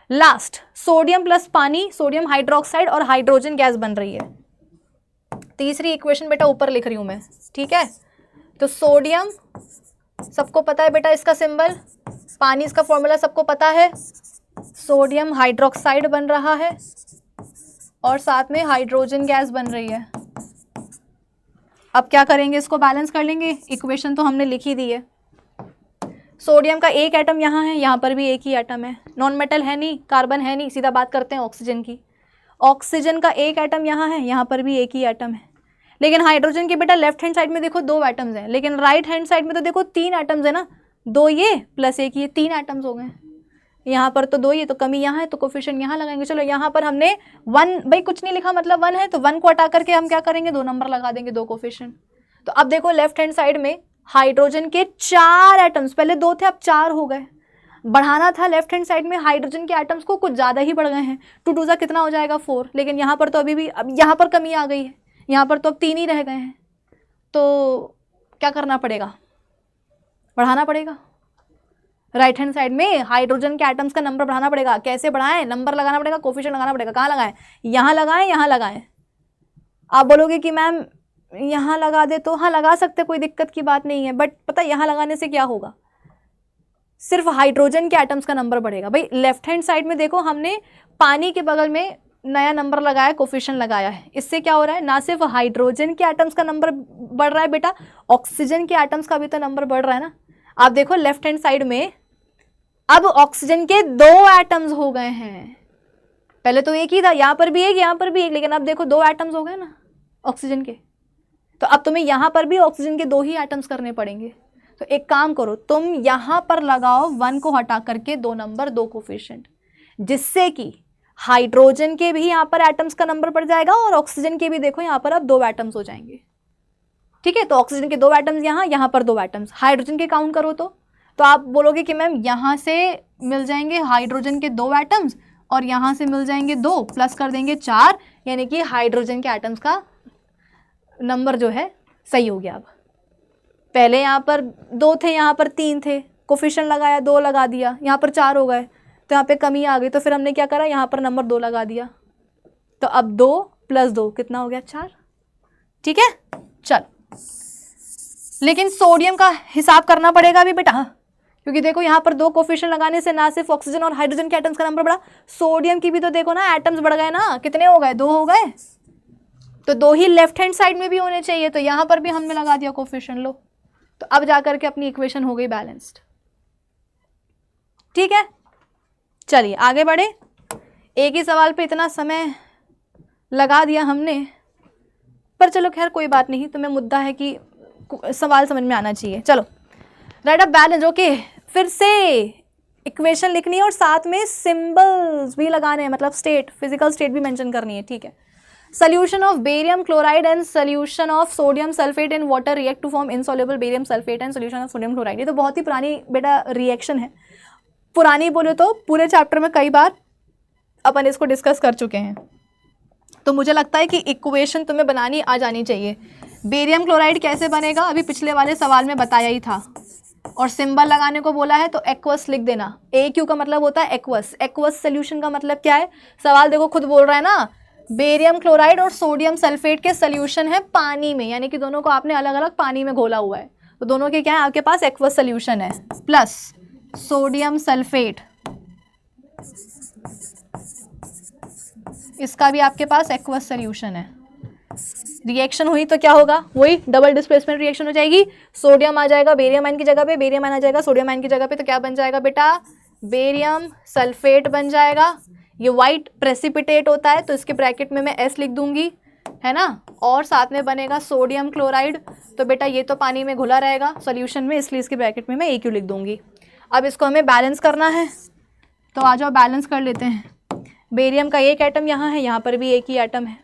लास्ट, सोडियम प्लस पानी, सोडियम हाइड्रोक्साइड और हाइड्रोजन गैस बन रही है। तीसरी इक्वेशन बेटा ऊपर लिख रही हूँ मैं, ठीक है। तो सोडियम सबको पता है बेटा इसका सिंबल, पानी इसका फॉर्मूला सबको पता है, सोडियम हाइड्रोक्साइड बन रहा है और साथ में हाइड्रोजन गैस बन रही है। अब क्या करेंगे, इसको बैलेंस कर लेंगे, इक्वेशन तो हमने लिख ही दी है। सोडियम का 1 एटम यहाँ है, यहाँ पर भी 1 ही एटम है, नॉन मेटल है नहीं, कार्बन है नहीं, सीधा बात करते हैं ऑक्सीजन की। ऑक्सीजन का 1 एटम यहाँ है, यहाँ पर भी 1 ही एटम है। लेकिन हाइड्रोजन के बेटा लेफ्ट हैंड साइड में देखो 2 एटम्स हैं, लेकिन राइट हैंड साइड में तो देखो 3 एटम्स है ना, 2 ये प्लस 1 ये, 3 एटम्स हो गए, यहाँ पर तो 2 ही है, तो कमी यहाँ है, तो कोफिशिएंट यहाँ लगाएंगे। चलो यहाँ पर हमने 1, भाई कुछ नहीं लिखा मतलब 1 है, तो 1 को हटा करके हम क्या करेंगे, 2 नंबर लगा देंगे, 2 कोफिशिएंट। तो अब देखो लेफ्ट हैंड साइड में हाइड्रोजन के 4 एटम्स, पहले 2 थे अब 4 हो गए। बढ़ाना था लेफ्ट हैंड साइड में हाइड्रोजन के एटम्स को, कुछ ज़्यादा ही बढ़ गए हैं। 2 2 कितना हो जाएगा 4, लेकिन यहाँ पर तो अभी भी अब यहाँ पर कमी आ गई है, यहाँ पर तो अब 3 ही रह गए हैं। तो क्या करना पड़ेगा, बढ़ाना पड़ेगा। राइट हैंड साइड में हाइड्रोजन के एटम्स का नंबर बढ़ाना पड़ेगा। कैसे बढ़ाएं, नंबर लगाना पड़ेगा, कोफिशिएंट लगाना पड़ेगा। कहाँ लगाएं, यहाँ लगाएं, यहाँ लगाएं। आप बोलोगे कि मैम यहाँ लगा दे, तो हाँ लगा सकते, कोई दिक्कत की बात नहीं है, बट पता है यहाँ लगाने से क्या होगा, सिर्फ हाइड्रोजन के एटम्स का नंबर बढ़ेगा। भाई लेफ्ट हैंड साइड में देखो हमने पानी के बगल में नया नंबर लगाया, कोफिशिएंट लगाया है, इससे क्या हो रहा है, ना सिर्फ हाइड्रोजन के एटम्स का नंबर बढ़ रहा है बेटा, ऑक्सीजन के एटम्स का भी तो नंबर बढ़ रहा है ना। आप देखो लेफ्ट हैंड साइड में अब ऑक्सीजन के 2 एटम्स हो गए हैं, पहले तो एक ही था, यहाँ पर भी एक, यहाँ पर भी एक, लेकिन अब देखो 2 एटम्स हो गए ना ऑक्सीजन के। तो अब तुम्हें यहाँ पर भी ऑक्सीजन के 2 ही एटम्स करने पड़ेंगे। तो एक काम करो, तुम यहाँ पर लगाओ 1 को हटा करके 2 नंबर, 2 कोफिशिएंट, जिससे कि हाइड्रोजन के भी यहाँ पर एटम्स का नंबर बढ़ जाएगा और ऑक्सीजन के भी देखो यहाँ पर अब 2 एटम्स हो जाएंगे। ठीक है, तो ऑक्सीजन के 2 एटम्स यहाँ, यहाँ पर 2 एटम्स। हाइड्रोजन के काउंट करो तो आप बोलोगे कि मैम यहाँ से मिल जाएंगे हाइड्रोजन के 2 एटम्स और यहाँ से मिल जाएंगे 2, प्लस कर देंगे 4, यानी कि हाइड्रोजन के एटम्स का नंबर जो है सही हो गया। अब पहले यहाँ पर 2 थे, यहाँ पर 3 थे, कोफिशिएंट लगाया, 2 लगा दिया, यहाँ पर 4 हो गए, तो यहाँ पे कमी आ गई, तो फिर हमने क्या करा, यहाँ पर नंबर 2 लगा दिया। तो अब 2 + 2 कितना हो गया, 4। ठीक है, चल, लेकिन सोडियम का हिसाब करना पड़ेगा अभी बेटा, क्योंकि देखो यहाँ पर 2 कोफिशिएंट लगाने से ना सिर्फ ऑक्सीजन और हाइड्रोजन के एटम्स का नंबर बढ़ा, सोडियम की भी तो देखो ना एटम्स बढ़ गए ना, कितने हो गए, 2 हो गए। तो 2 ही लेफ्ट हैंड साइड में भी होने चाहिए, तो यहाँ पर भी हमने लगा दिया कोफिशिएंट। लो, तो अब जाकर के अपनी इक्वेशन हो गई बैलेंस्ड। ठीक है, चलिए आगे बढ़े। एक ही सवाल पे इतना समय लगा दिया हमने, पर चलो खैर कोई बात नहीं, तुम्हें मुद्दा है कि सवाल समझ में आना चाहिए। चलो, राइट अप बैलेंस, ओके, फिर से इक्वेशन लिखनी है और साथ में सिंबल्स भी लगाने हैं, मतलब स्टेट, फिजिकल स्टेट भी मेंशन करनी है। ठीक है, solution of barium chloride and solution of sodium sulfate in water react to form insoluble barium sulfate and solution of sodium chloride। ये तो बहुत ही पुरानी बेटा रिएक्शन है, पुरानी बोले तो पूरे चैप्टर में कई बार अपन इसको डिस्कस कर चुके हैं। तो मुझे लगता है कि इक्वेशन तुम्हें बनानी आ जानी चाहिए। बेरियम क्लोराइड कैसे बनेगा अभी पिछले वाले सवाल में बताया ही था, और सिंबल लगाने को बोला है तो एक्वस लिख देना। AQ का मतलब होता है एक्वस, एक्वस सोल्यूशन का मतलब क्या है, सवाल देखो खुद बोल रहा है ना, बेरियम क्लोराइड और सोडियम सल्फेट के सोल्यूशन है पानी में, यानी कि दोनों को आपने अलग अलग पानी में घोला हुआ है, तो दोनों के क्या है आपके पास एक्वस सोल्यूशन है, प्लस सोडियम सल्फेट, इसका भी आपके पास एक्वस सोल्यूशन है। रिएक्शन हुई तो क्या होगा, वही डबल डिस्प्लेसमेंट रिएक्शन हो जाएगी, सोडियम आ जाएगा बेरियम आयन की जगह पे, बेरियम आयन आ जाएगा सोडियम आयन की जगह पे, तो क्या बन जाएगा बेटा, बेरियम सल्फेट बन जाएगा। ये वाइट प्रेसिपिटेट होता है तो इसके ब्रैकेट में मैं S लिख दूंगी, है ना, और साथ में बनेगा सोडियम क्लोराइड, तो बेटा ये तो पानी में घुला रहेगा सॉल्यूशन में, इसलिए इसके ब्रैकेट में मैं AQ लिख दूंगी। अब इसको हमें बैलेंस करना है, तो आ जाओ बैलेंस कर लेते हैं। बेरियम का 1 एटम यहाँ है, यहाँ पर भी 1 ही एटम है,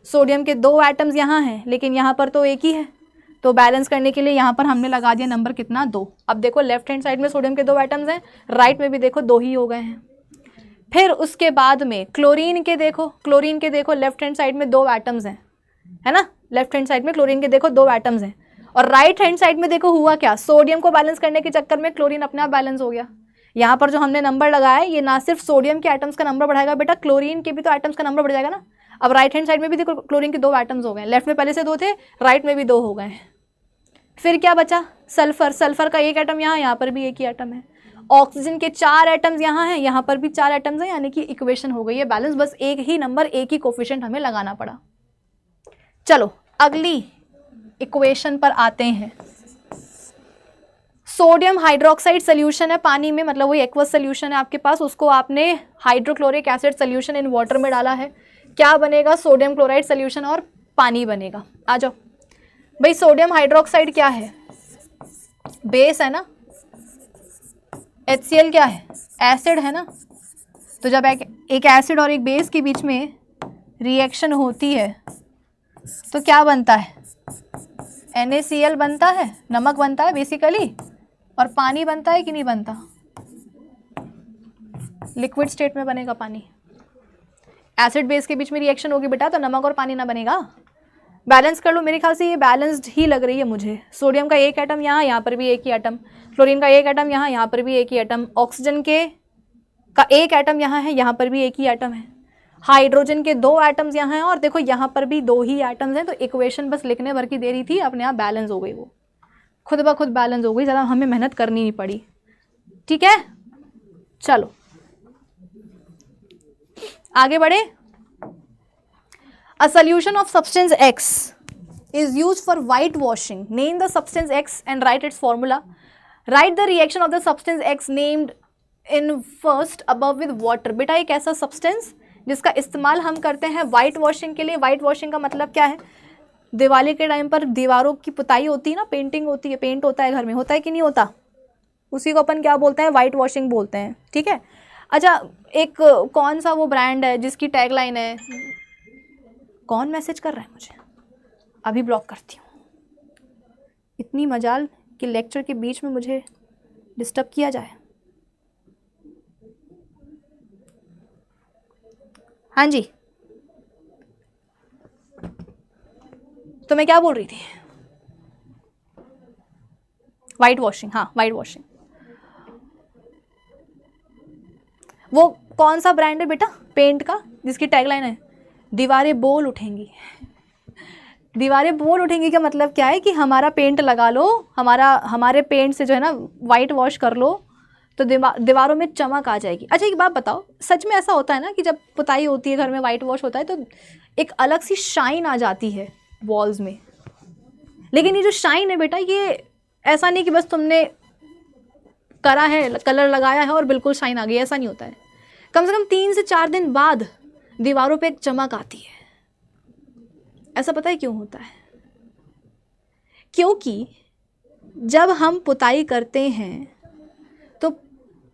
सोडियम के 2 एटम्स यहाँ हैं, लेकिन यहाँ पर तो 1 ही है, तो बैलेंस करने के लिए यहाँ पर हमने लगा दिया नंबर कितना, 2। अब देखो लेफ्ट हैंड साइड में सोडियम के 2 एटम्स हैं, राइट में भी देखो 2 ही हो गए हैं। फिर उसके बाद में क्लोरीन के देखो लेफ्ट हैंड साइड में 2 एटम्स हैं, है ना, लेफ्ट हैंड साइड में क्लोरीन के देखो 2 एटम्स हैं, और राइट हैंड साइड में देखो हुआ क्या, सोडियम को बैलेंस करने के चक्कर में क्लोरीन अपने आप बैलेंस हो गया। यहाँ पर जो हमने नंबर लगाया है ये ना सिर्फ सोडियम के एटम्स का नंबर बढ़ाएगा बेटा, क्लोरीन के भी तो एटम्स का नंबर बढ़ जाएगा ना। अब राइट हैंड साइड में भी देखो क्लोरीन के 2 एटम्स हो गए, लेफ्ट में पहले से 2 थे, राइट में भी 2 हो गए हैं। फिर क्या बचा, सल्फर, सल्फर का 1 एटम यहाँ पर भी 1 ही एटम है, ऑक्सीजन के 4 एटम्स यहाँ हैं, यहाँ पर भी 4 एटम्स हैं, यानी कि इक्वेशन हो गई है बैलेंस, बस एक ही नंबर, एक ही कोफिशिएंट हमें लगाना पड़ा। चलो अगली इक्वेशन पर आते हैं। सोडियम हाइड्रोक्साइड सोल्यूशन है पानी में, मतलब वही एक्वस सोल्यूशन है आपके पास, उसको आपने hydrochloric acid solution in water में डाला है, क्या बनेगा, सोडियम क्लोराइड सोल्यूशन और पानी बनेगा। आ जाओ भाई, सोडियम हाइड्रोक्साइड क्या है, बेस है ना, HCl क्या है? एसिड है ना। तो जब एक एसिड और एक बेस के बीच में रिएक्शन होती है तो क्या बनता है? NaCl बनता है, नमक बनता है बेसिकली, और पानी बनता है कि नहीं बनता? लिक्विड स्टेट में बनेगा पानी। एसिड बेस के बीच में रिएक्शन होगी बेटा, तो नमक और पानी ना बनेगा। बैलेंस कर लो, मेरे ख्याल से ये बैलेंस्ड ही लग रही है मुझे। सोडियम का एक एटम यहाँ पर भी एक ही एटम, क्लोरीन का एक एटम यहाँ पर भी एक ही एटम, ऑक्सीजन का एक एटम यहाँ पर भी एक ही एटम है, हाइड्रोजन के 2 एटम्स यहाँ हैं, और देखो यहाँ पर भी 2 ही एटम्स हैं। तो इक्वेशन बस लिखने भर की देरी थी, अपने आप बैलेंस हो गई, वो खुद ब खुद बैलेंस हो गई, ज़्यादा हमें मेहनत करनी नहीं पड़ी। ठीक है, चलो आगे बढ़े। A solution of substance X is used for white washing. Name the substance X and write its formula. Write the reaction of the substance X named in first above with water. बेटा एक ऐसा substance जिसका इस्तेमाल हम करते हैं white washing के लिए। वाइट वॉशिंग का मतलब क्या है? दिवाली के टाइम पर दीवारों की पुताई होती है ना, पेंटिंग होती है, पेंट होता है घर में, होता है कि नहीं होता? उसी को अपन क्या बोलते हैं? वाइट वॉशिंग बोलते हैं। ठीक है, अच्छा एक कौन सा वो ब्रांड है जिसकी टैगलाइन है, कौन मैसेज कर रहा है मुझे? अभी ब्लॉक करती हूँ। इतनी मजाल कि लेक्चर के बीच में मुझे डिस्टर्ब किया जाए। हाँ जी, तो मैं क्या बोल रही थी? वाइट वॉशिंग, हाँ वाइट वॉशिंग। वो कौन सा ब्रांड है बेटा पेंट का जिसकी टैगलाइन है दीवारें बोल उठेंगी? दीवारें बोल उठेंगी का मतलब क्या है कि हमारा पेंट लगा लो, हमारे पेंट से जो है ना वाइट वॉश कर लो तो दीवारों में चमक आ जाएगी। अच्छा एक बात बताओ, सच में ऐसा होता है ना कि जब पुताई होती है घर में, वाइट वॉश होता है, तो एक अलग सी शाइन आ जाती है वॉल्स में। लेकिन ये जो शाइन है बेटा, ये ऐसा नहीं कि बस तुमने करा है, कलर लगाया है और बिल्कुल शाइन आ गई, ऐसा नहीं होता है। कम से कम 3 से 4 दिन बाद दीवारों पे एक चमक आती है। ऐसा पता है क्यों होता है? क्योंकि जब हम पुताई करते हैं तो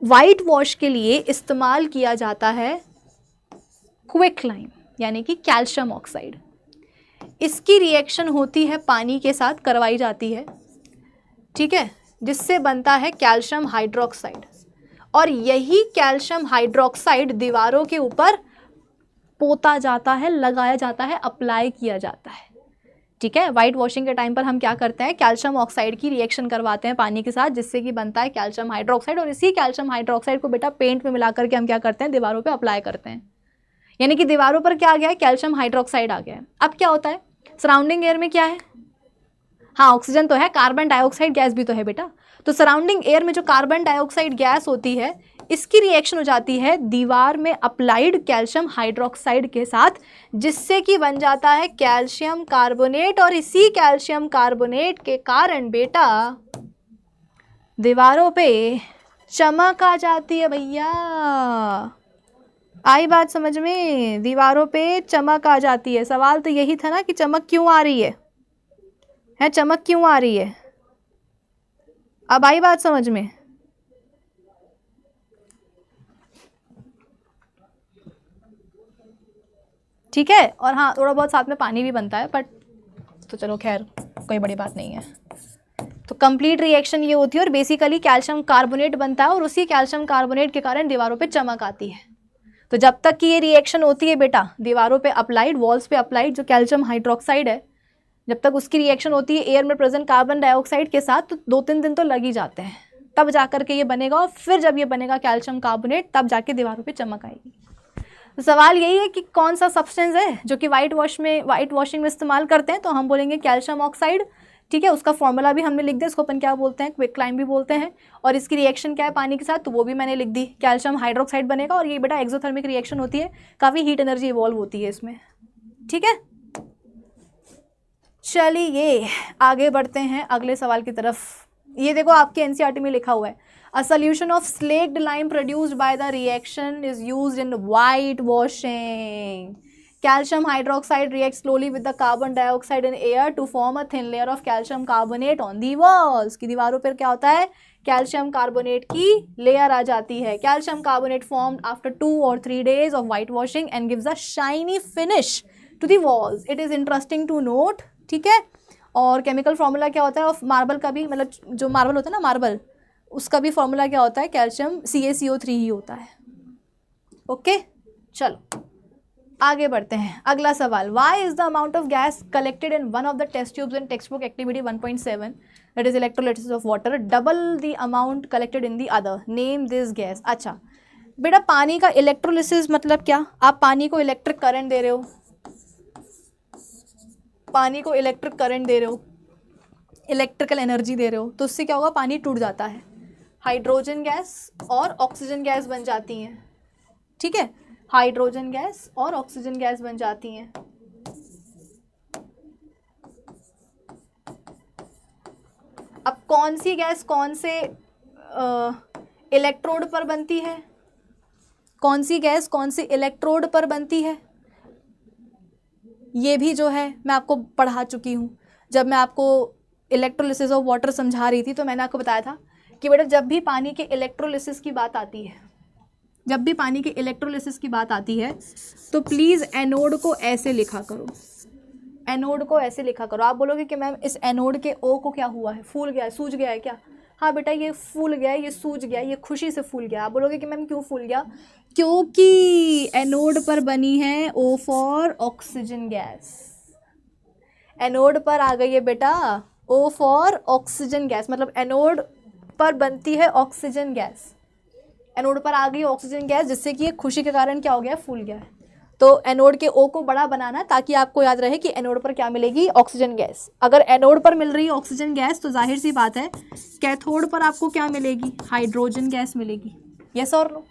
वाइट वॉश के लिए इस्तेमाल किया जाता है क्विकलाइम, यानी कि कैल्शियम ऑक्साइड। इसकी रिएक्शन होती है पानी के साथ, करवाई जाती है, ठीक है, जिससे बनता है कैल्शियम हाइड्रोक्साइड। और यही कैल्शियम हाइड्रोक्साइड दीवारों के ऊपर पोता जाता है, लगाया जाता है, अप्लाई किया जाता है। ठीक है, वाइट वॉशिंग के टाइम पर हम क्या करते हैं? कैल्शियम ऑक्साइड की रिएक्शन करवाते हैं पानी के साथ, जिससे कि बनता है कैल्शियम हाइड्रोक्साइड। और इसी कैल्शियम हाइड्रोक्साइड को बेटा पेंट में मिला करके हम क्या करते हैं? दीवारों पे अप्लाई करते हैं। यानी कि दीवारों पर क्या आ गया है? कैल्शियम हाइड्रोक्साइड आ गया है। अब क्या होता है? सराउंडिंग एयर में क्या है? हाँ ऑक्सीजन तो है, कार्बन डाइऑक्साइड गैस भी तो है बेटा। तो सराउंडिंग एयर में जो कार्बन डाइऑक्साइड गैस होती है, इसकी रिएक्शन हो जाती है दीवार में अप्लाइड कैल्शियम हाइड्रोक्साइड के साथ, जिससे कि बन जाता है कैल्शियम कार्बोनेट। और इसी कैल्शियम कार्बोनेट के कारण बेटा दीवारों पे चमक आ जाती है। भैया आई बात समझ में? दीवारों पे चमक आ जाती है। सवाल तो यही था ना कि चमक क्यों आ रही है? चमक क्यों आ रही है? अब आई बात समझ में? ठीक है, और हाँ थोड़ा बहुत साथ में पानी भी बनता है, बट तो चलो खैर कोई बड़ी बात नहीं है। तो कंप्लीट रिएक्शन ये होती है और बेसिकली कैल्शियम कार्बोनेट बनता है और उसी कैल्शियम कार्बोनेट के कारण दीवारों पे चमक आती है। तो जब तक कि ये रिएक्शन होती है बेटा दीवारों पे अप्लाइड, वॉल्स पे अप्लाइड जो कैल्शियम हाइड्रोक्साइड है, जब तक उसकी रिएक्शन होती है एयर में प्रेजेंट कार्बन डाइऑक्साइड के साथ, तो 2-3 दिन तो लग ही जाते हैं, तब जाकर के ये बनेगा। और फिर जब ये बनेगा कैल्शियम कार्बोनेट, तब जाके दीवारों पे चमक आएगी। तो सवाल यही है कि कौन सा सब्सटेंस है जो कि वाइट वॉशिंग में इस्तेमाल करते हैं? तो हम बोलेंगे कैल्शियम ऑक्साइड। ठीक है, उसका फॉर्मूला भी हमने लिख दिया, इसको अपन क्या बोलते हैं? क्विकलाइम भी बोलते हैं। और इसकी रिएक्शन क्या है पानी के साथ, तो वो भी मैंने लिख दी, कैल्शियम हाइड्रोक्साइड बनेगा। और ये बेटा एक्सोथर्मिक रिएक्शन होती है, काफ़ी हीट एनर्जी इवॉल्व होती है इसमें। ठीक है, चलिए आगे बढ़ते हैं अगले सवाल की तरफ। ये देखो आपके एनसीईआरटी में लिखा हुआ है, a solution of slaked lime produced by the reaction is used in white washing. Calcium hydroxide reacts slowly with the carbon dioxide in air to form a thin layer of calcium carbonate on the walls. की दीवारों पर क्या होता है, calcium carbonate की layer आ जाती है. Calcium carbonate formed after 2 or 3 days of white washing and gives a shiny finish to the walls. It is interesting to note. ठीक है. और केमिकल फार्मूला क्या होता है ऑफ मार्बल का भी, मतलब जो मार्बल होता है ना मार्बल, उसका भी फार्मूला क्या होता है, कैल्शियम CaCO3 ही होता है. ओके चलो आगे बढ़ते हैं. अगला सवाल, why is the amount of gas collected in one of the test tubes in text book activity 1.7 that is electrolysis of water double the amount collected in the other, name this gas. अच्छा बेटा पानी का electrolysis मतलब क्या, आप पानी को electric current दे रहे हो, पानी को इलेक्ट्रिक करंट दे रहे हो, इलेक्ट्रिकल एनर्जी दे रहे हो, तो उससे क्या होगा, पानी टूट जाता है, हाइड्रोजन गैस और ऑक्सीजन गैस बन जाती हैं. ठीक है, हाइड्रोजन गैस और ऑक्सीजन गैस बन जाती हैं. अब कौन सी गैस कौन से इलेक्ट्रोड पर बनती है, कौन सी गैस कौन से इलेक्ट्रोड पर बनती है, ये भी जो है मैं आपको पढ़ा चुकी हूँ. जब मैं आपको इलेक्ट्रोलिसिस ऑफ वाटर समझा रही थी तो मैंने आपको बताया था कि बेटा जब भी पानी के इलेक्ट्रोलिसिस की बात आती है, जब भी पानी के इलेक्ट्रोलिसिस की बात आती है तो प्लीज़ एनोड को ऐसे लिखा करो, एनोड को ऐसे लिखा करो. आप बोलोगे कि मैम इस एनोड के ओ को क्या हुआ है, फूल गया है, सूज गया है क्या. हाँ बेटा ये फूल गया है, ये सूज गया है, ये खुशी से फूल गया. आप बोलोगे कि मैम क्यों फूल गया, क्योंकि एनोड पर बनी है O for oxygen gas. Anode पर आ गई है बेटा ओ फॉर ऑक्सीजन गैस, मतलब एनोड पर बनती है ऑक्सीजन गैस, एनोड पर आ गई ऑक्सीजन गैस, जिससे कि ये खुशी के कारण क्या हो गया, फूल गया है. तो एनोड के ओ को बड़ा बनाना ताकि आपको याद रहे कि एनोड पर क्या मिलेगी, ऑक्सीजन गैस. अगर एनोड पर मिल रही है ऑक्सीजन गैस तो जाहिर सी बात है कैथोड पर आपको क्या मिलेगी, हाइड्रोजन गैस मिलेगी. यस और नो.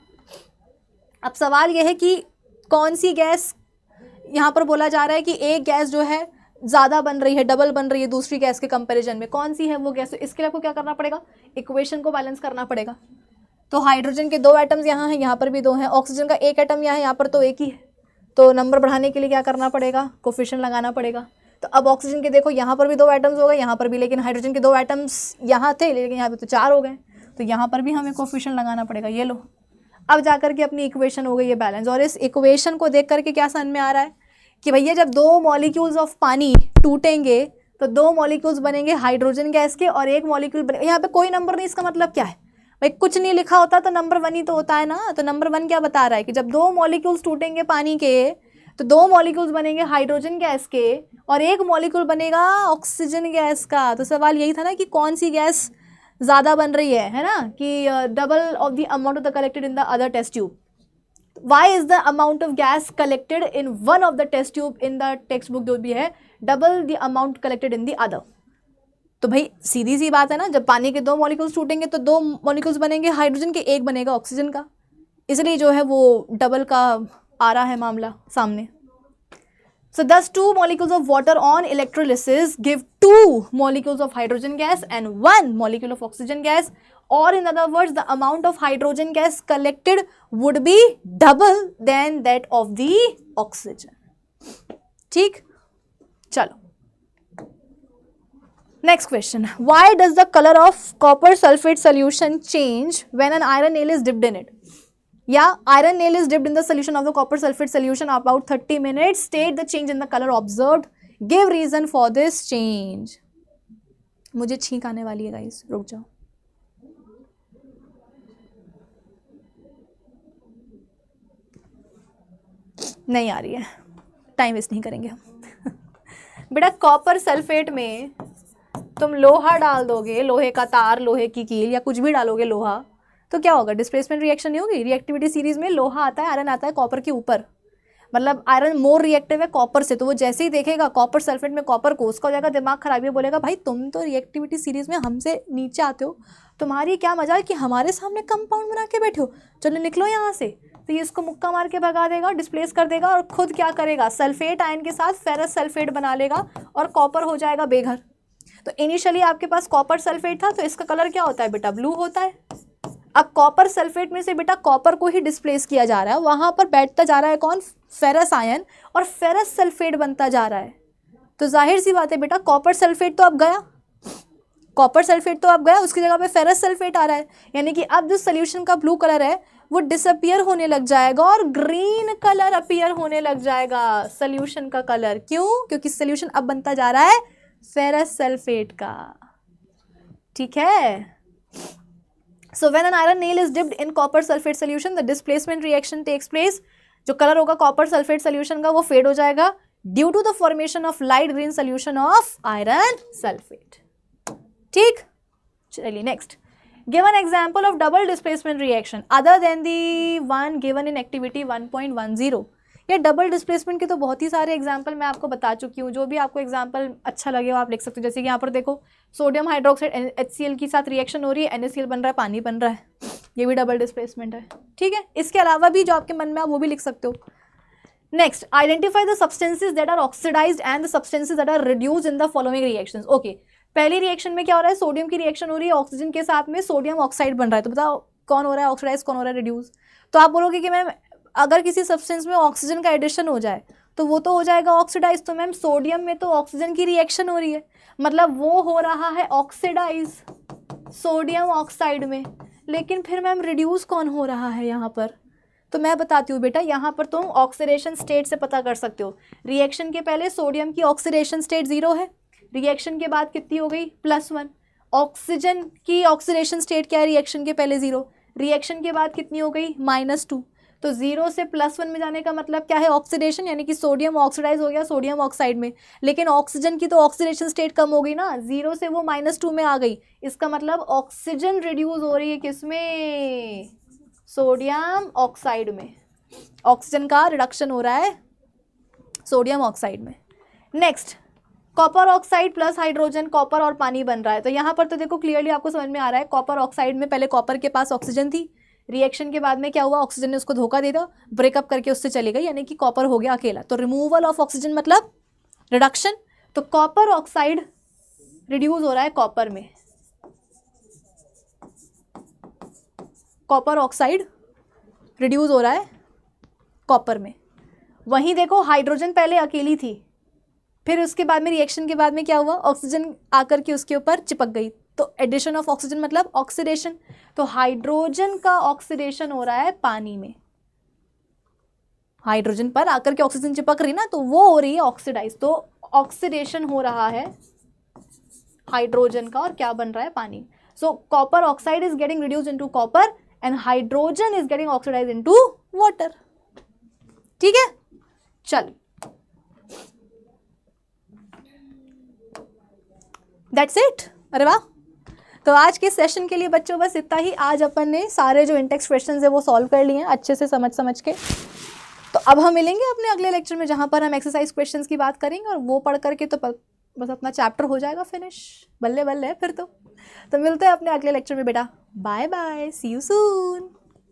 अब सवाल यह है कि कौन सी गैस, यहाँ पर बोला जा रहा है कि एक गैस जो है ज़्यादा बन रही है, डबल बन रही है दूसरी गैस के कंपैरिजन में, कौन सी है वो गैस. तो इसके लिए आपको क्या करना पड़ेगा, इक्वेशन को बैलेंस करना पड़ेगा. तो हाइड्रोजन के 2 एटम्स यहाँ हैं, यहाँ पर भी 2 हैं, ऑक्सीजन का 1 एटम यहाँ है, यहाँ पर तो 1 ही है. तो नंबर बढ़ाने के लिए क्या करना पड़ेगा, कोफिशिएंट लगाना पड़ेगा. तो अब ऑक्सीजन के देखो यहाँ पर भी 2 एटम्स हो गए, यहाँ पर भी, लेकिन हाइड्रोजन के 2 एटम्स यहाँ थे लेकिन यहाँ पे तो 4 हो गए, तो यहाँ पर भी हमें कोफिशिएंट लगाना पड़ेगा. ये लो, अब जाकर के अपनी इक्वेशन हो गई ये बैलेंस. और इस इक्वेशन को देख करके क्या समझ में आ रहा है कि भैया जब 2 मॉलिक्यूल्स ऑफ पानी टूटेंगे तो 2 मॉलिक्यूल्स बनेंगे हाइड्रोजन गैस के और 1 मॉलिक्यूल बनेगा. यहाँ पे कोई नंबर नहीं, इसका मतलब क्या है भाई, कुछ नहीं लिखा होता तो नंबर 1 ही तो होता है ना. तो नंबर 1 क्या बता रहा है कि जब 2 मॉलिक्यूल्स टूटेंगे पानी के तो 2 मॉलिक्यूल्स बनेंगे हाइड्रोजन गैस के और 1 मॉलिक्यूल बनेगा ऑक्सीजन गैस का. तो सवाल यही था ना कि कौन सी गैस ज़्यादा बन रही है ना, कि double of the amount of the collected in the other test tube. Why is the amount of gas collected in one of the test tube in the text book जो भी है double the amount collected in the other. तो भाई सीधी सी बात है ना, जब पानी के 2 मॉलिक्यूल्स टूटेंगे तो 2 मॉलिक्यूल्स बनेंगे हाइड्रोजन के, 1 बनेगा ऑक्सीजन का, इसलिए जो है वो डबल का आ रहा है मामला सामने. So thus 2 molecules of water on electrolysis give 2 molecules of hydrogen gas and 1 molecule of oxygen gas, or in other words the amount of hydrogen gas collected would be double than that of the oxygen. ठीक, चलो next question. Why does the color of copper sulfate solution change when an iron nail is dipped in it? Iron nail is dipped in the solution of the copper sulfate solution about 30 minutes. State the change in the color observed. Give reason for this change. मुझे छींक आने वाली है guys, रुक जाओ. नहीं आ रही है, टाइम वेस्ट नहीं करेंगे हम. बेटा कॉपर सल्फेट में तुम लोहा डाल दोगे, लोहे का तार, लोहे की कील या कुछ भी डालोगे लोहा, तो क्या होगा, डिस्प्लेसमेंट रिएक्शन नहीं होगी. रिएक्टिविटी सीरीज में लोहा आता है, आयरन आता है कॉपर के ऊपर, मतलब आयरन मोर रिएक्टिव है कॉपर से, तो वो जैसे ही देखेगा कॉपर सल्फेट में कॉपर को, उसका हो जाएगा दिमाग खराब, ये बोलेगा भाई तुम तो रिएक्टिविटी सीरीज में हमसे नीचे आते हो, तुम्हारी क्या मजा है कि हमारे सामने कंपाउंड बना के बैठे हो, चलो निकलो यहाँ से. तो ये इसको मुक्का मार के भगा देगा, डिस्प्लेस कर देगा और खुद क्या करेगा, सल्फेट आयन के साथ फेरस सल्फेट बना लेगा और कॉपर हो जाएगा बेघर. तो इनिशियली आपके पास कॉपर सल्फेट था तो इसका कलर क्या होता है बेटा, ब्लू होता है. अब कॉपर सल्फेट में से बेटा कॉपर को ही डिस्प्लेस किया जा रहा है, वहां पर बैठता जा रहा है कौन, फेरस आयन, और फेरस सल्फेट बनता जा रहा है। तो जाहिर सी बात है बेटा कॉपर सल्फेट तो अब गया, कॉपर सल्फेट तो अब गया, उसकी जगह पे फेरस सल्फेट आ रहा है, यानी कि अब जो सोल्यूशन का ब्लू कलर है वो डिसअपियर होने लग जाएगा और ग्रीन कलर अपीयर होने लग जाएगा, सोल्यूशन का कलर। क्यों? क्योंकि सोल्यूशन अब बनता जा रहा है फेरस सल्फेट का। ठीक है, so when an iron nail is dipped in copper sulphate solution the displacement reaction takes place. जो कलर होगा कॉपर सल्फेट सोल्यूशन का वो फेड हो जाएगा due to the formation of light green solution of iron sulphate. ठीक, चलिए next, given example of double displacement reaction other than the one given in activity 1.10। ये double displacement के तो बहुत ही सारे एग्जाम्पल मैं आपको बता चुकी हूँ, जो भी आपको एग्जाम्पल अच्छा लगे वो आप लिख सकते हो। जैसे कि यहाँ पर देखो सोडियम हाइड्रोक्साइड HCl के साथ रिएक्शन हो रही है, NaCl बन रहा है, पानी बन रहा है, ये भी डबल डिस्प्लेसमेंट है। ठीक है, इसके अलावा भी जो आपके मन में आप वो भी लिख सकते हो। Next, identify the substances that are oxidised and the substances that are reduced in the following reactions. Okay, पहली रिएक्शन में क्या हो रहा है, सोडियम की रिएक्शन हो रही है, ऑक्सीजन के साथ में सोडियम ऑक्साइड बन रहा है। तो बताओ कौन हो रहा है ऑक्सीडाइज, कौन हो रहा है रिड्यूस। तो आप बोलोगे कि मैम अगर किसी सब्सटेंस में ऑक्सीजन का एडिशन हो जाए तो वो तो हो जाएगा ऑक्सीडाइज। तो मैम सोडियम में तो ऑक्सीजन की रिएक्शन हो रही है, मतलब वो हो रहा है ऑक्सीडाइज सोडियम ऑक्साइड में, लेकिन फिर मैम रिड्यूस कौन हो रहा है यहाँ पर। तो मैं बताती हूँ बेटा, यहाँ पर तुम ऑक्सीडेशन स्टेट से पता कर सकते हो। रिएक्शन के पहले सोडियम की ऑक्सीडेशन स्टेट 0 है, रिएक्शन के बाद कितनी हो गई +1। ऑक्सीजन की ऑक्सीडेशन स्टेट क्या है, रिएक्शन के पहले 0, रिएक्शन के बाद कितनी हो गई -2। तो 0 से +1 में जाने का मतलब क्या है, ऑक्सीडेशन, यानी कि सोडियम ऑक्सीडाइज हो गया सोडियम ऑक्साइड में। लेकिन ऑक्सीजन की तो ऑक्सीडेशन स्टेट कम हो गई ना, 0 से वो -2 में आ गई। इसका मतलब ऑक्सीजन रिड्यूस हो रही है किसमें, सोडियम ऑक्साइड में। ऑक्सीजन का रिडक्शन हो रहा है सोडियम ऑक्साइड में। Next, copper oxide plus hydrogen, copper और पानी बन रहा है। तो यहाँ पर तो देखो क्लियरली आपको समझ में आ रहा है, कॉपर ऑक्साइड में पहले कॉपर के पास ऑक्सीजन थी, रिएक्शन के बाद में क्या हुआ, ऑक्सीजन ने उसको धोखा दे दिया, ब्रेकअप करके उससे चली गई, यानी कि कॉपर हो गया अकेला। तो रिमूवल ऑफ ऑक्सीजन मतलब रिडक्शन। तो कॉपर ऑक्साइड रिड्यूस हो रहा है कॉपर में, कॉपर ऑक्साइड रिड्यूस हो रहा है कॉपर में। वहीं देखो हाइड्रोजन पहले अकेली थी, फिर उसके बाद में रिएक्शन के बाद में क्या हुआ, ऑक्सीजन आकर के उसके ऊपर चिपक गई, तो एडिशन ऑफ ऑक्सीजन मतलब ऑक्सीडेशन। तो हाइड्रोजन का ऑक्सीडेशन हो रहा है पानी में, हाइड्रोजन पर आकर के ऑक्सीजन चिपक रही ना, तो वो हो रही है ऑक्सीडाइज। तो ऑक्सीडेशन हो रहा है हाइड्रोजन का और क्या बन रहा है, पानी। So copper oxide is getting reduced into copper and hydrogen is getting oxidised into water. ठीक है, चल दैट्स इट। अरे वाह, तो आज के सेशन के लिए बच्चों बस इतना ही। आज अपन ने सारे जो इंटेक्स क्वेश्चंस है वो सॉल्व कर लिए हैं अच्छे से समझ के। तो अब हम मिलेंगे अपने अगले लेक्चर में, जहाँ पर हम एक्सरसाइज क्वेश्चंस की बात करेंगे, और वो पढ़ करके तो बस अपना चैप्टर हो जाएगा फिनिश, बल्ले बल्ले फिर तो मिलते हैं अपने अगले लेक्चर में बेटा। Bye bye, see you soon.